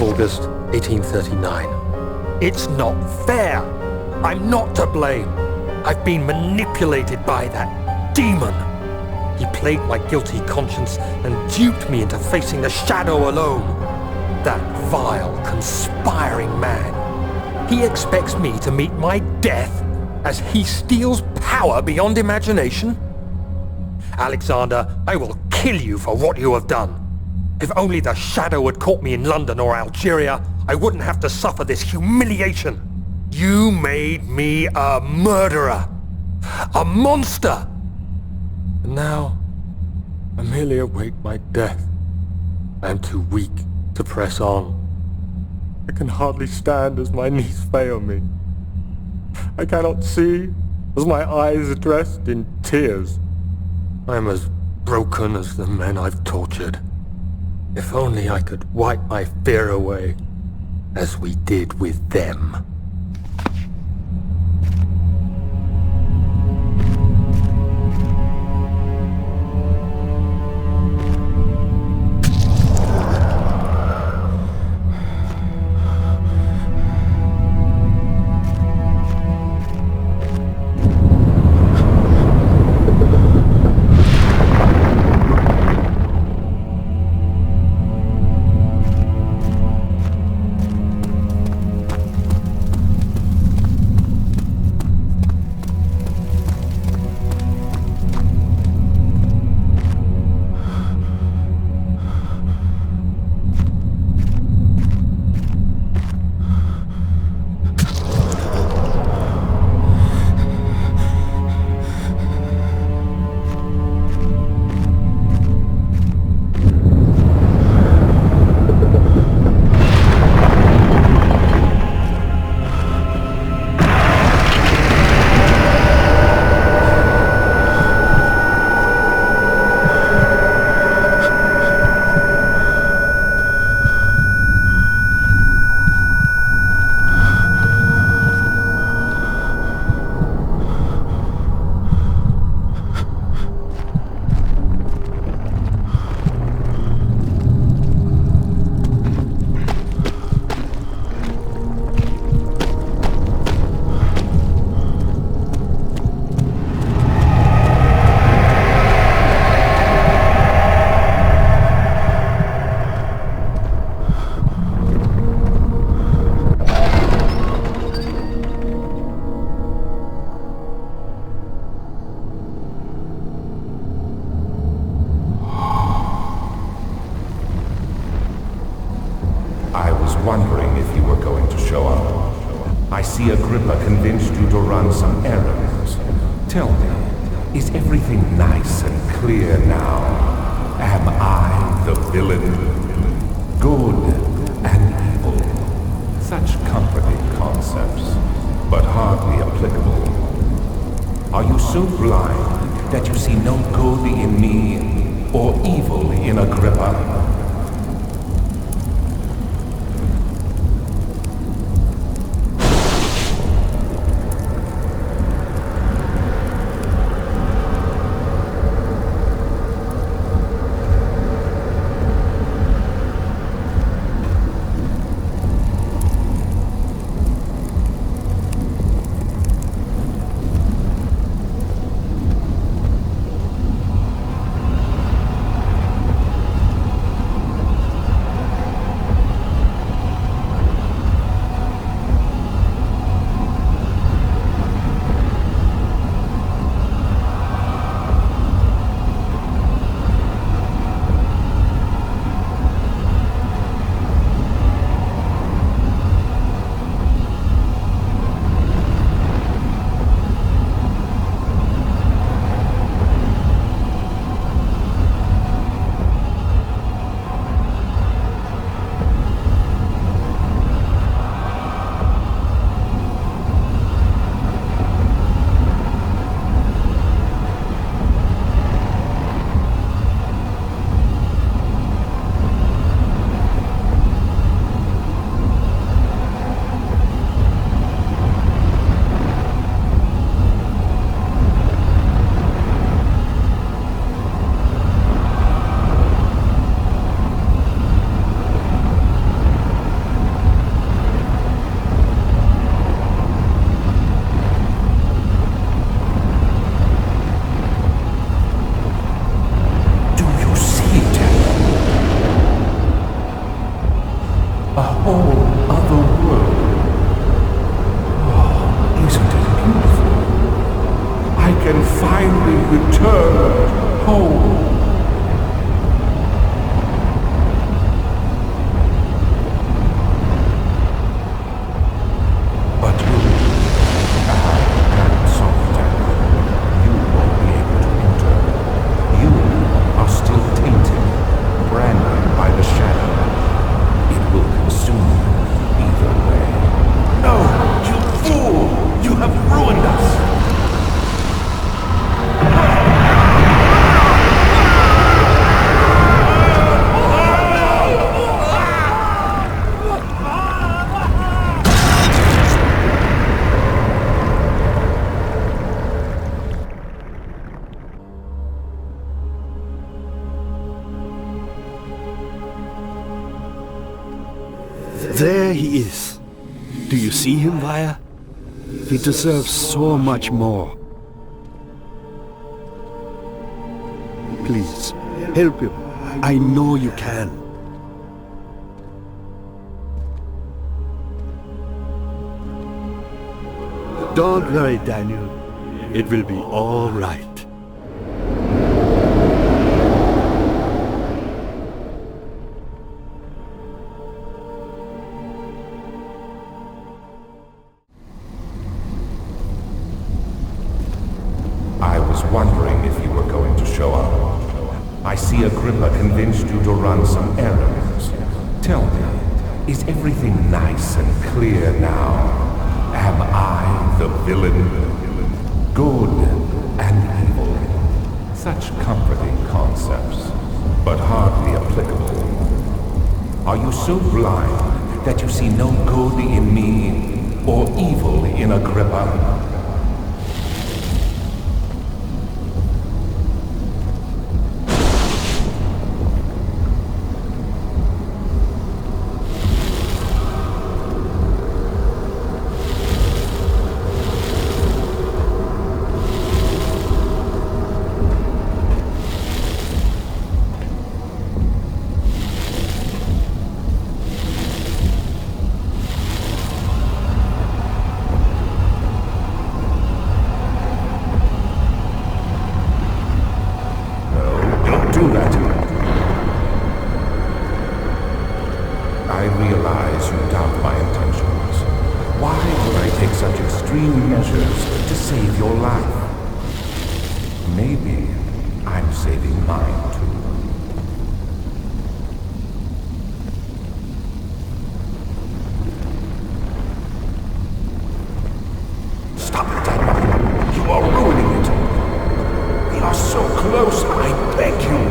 August 1839. It's not fair. I'm not to blame. I've been manipulated by that demon. He played my guilty conscience and duped me into facing the shadow alone. That vile, conspiring man. He expects me to meet my death as he steals power beyond imagination? Alexander, I will kill you for what you have done. If only the shadow had caught me in London or Algeria, I wouldn't have to suffer this humiliation. You made me a murderer. A monster. And now, I merely await my death. I am too weak to press on. I can hardly stand as my knees fail me. I cannot see as my eyes are dressed in tears. I am as broken as the men I've tortured. If only I could wipe my fear away, as we did with them. Wondering if you were going to show up. I see Agrippa convinced you to run some errands. Tell me, is everything nice and clear now? Am I the villain? Good and evil. Such comforting concepts, but hardly applicable. Are you so blind that you see no good in me or evil in Agrippa? Ah! he is. Do you see him, Vaya? He deserves so much more. Please, help him. I know you can. Don't worry, Daniel. It will be all right. I was wondering if you were going to show up. I see Agrippa convinced you to run some errands. Tell me, is everything nice and clear now? Am I the villain? Good and evil. Such comforting concepts, but hardly applicable. Are you so blind that you see no good in me or evil in Agrippa? I realize you doubt my intentions. Why would I take such extreme measures to save your life? Maybe I'm saving mine too. Stop it, Daniel. You are ruining it. We are so close, I beg you.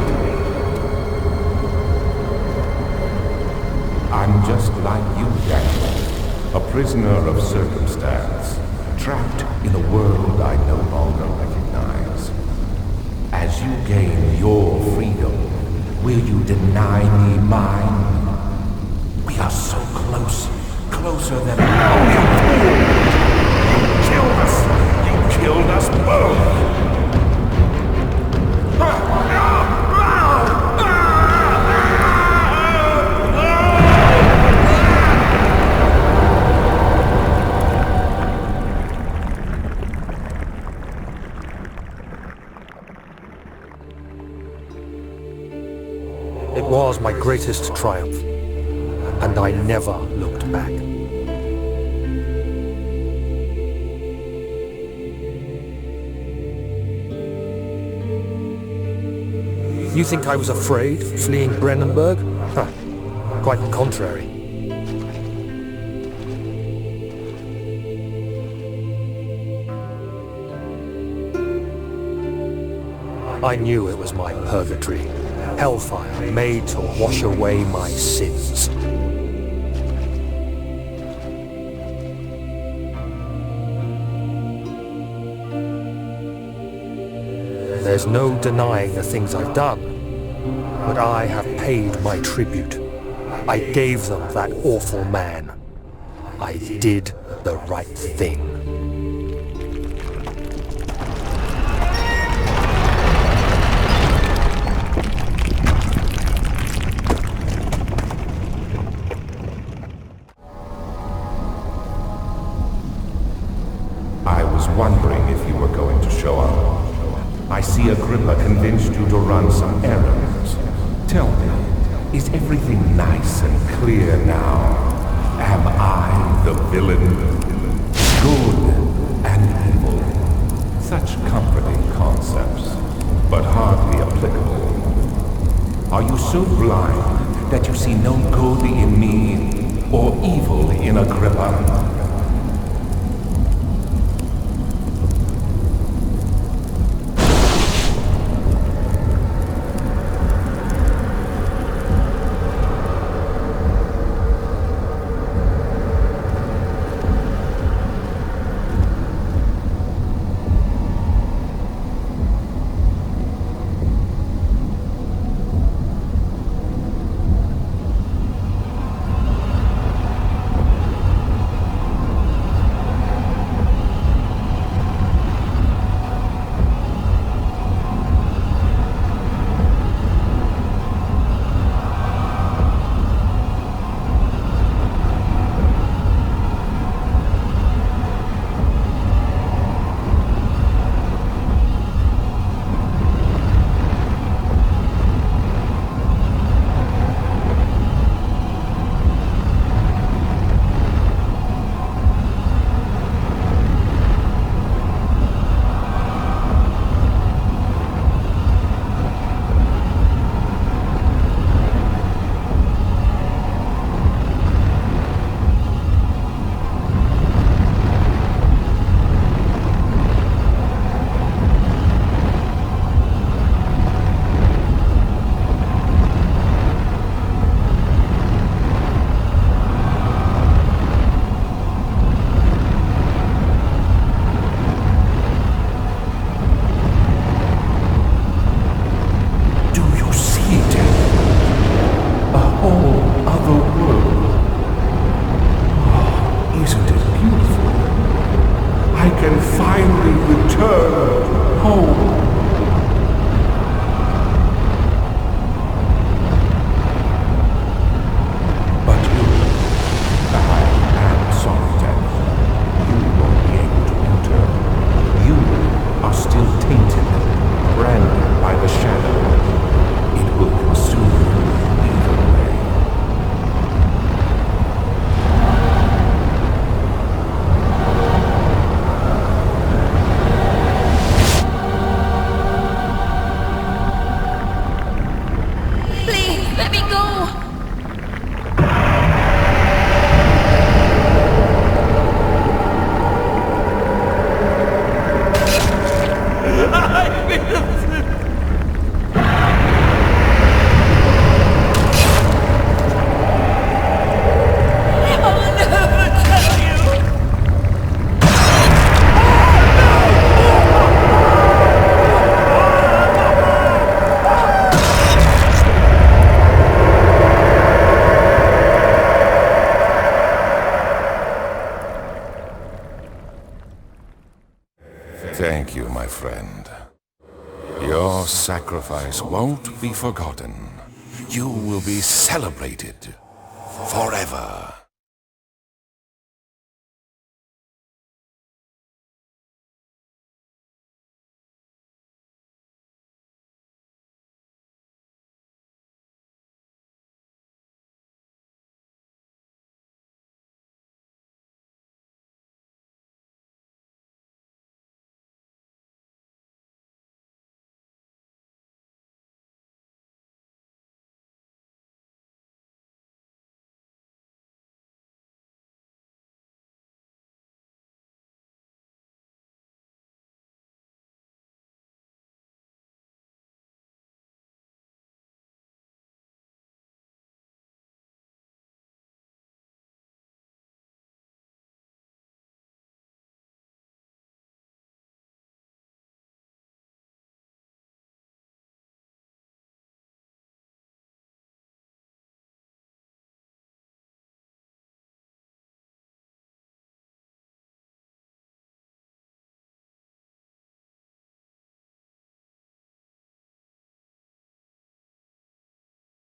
I'm just like you, Daniel, a prisoner of circumstance, trapped in a world I no longer recognize. As you gain your freedom, will you deny me mine? We are so close, closer than now. You killed us! You killed us both! It was my greatest triumph, and I never looked back. You think I was afraid, fleeing Brennenburg? Huh. Quite the contrary. I knew it was my purgatory. Hellfire made to wash away my sins. There's no denying the things I've done, but I have paid my tribute. I gave them that awful man. I did the right thing. I was wondering if you were going to show up. I see Agrippa convinced you to run some errands. Tell me, is everything nice and clear now? Am I the villain? Good and evil. Such comforting concepts, but hardly applicable. Are you so blind that you see no good in me or evil in Agrippa? beautiful. I can finally return home. But you, the high and solitary, you won't be able to enter. You are still tainted, branded by the shadow. It will consume you either way. Please, let me go! Thank you, my friend. Your sacrifice won't be forgotten. You will be celebrated forever.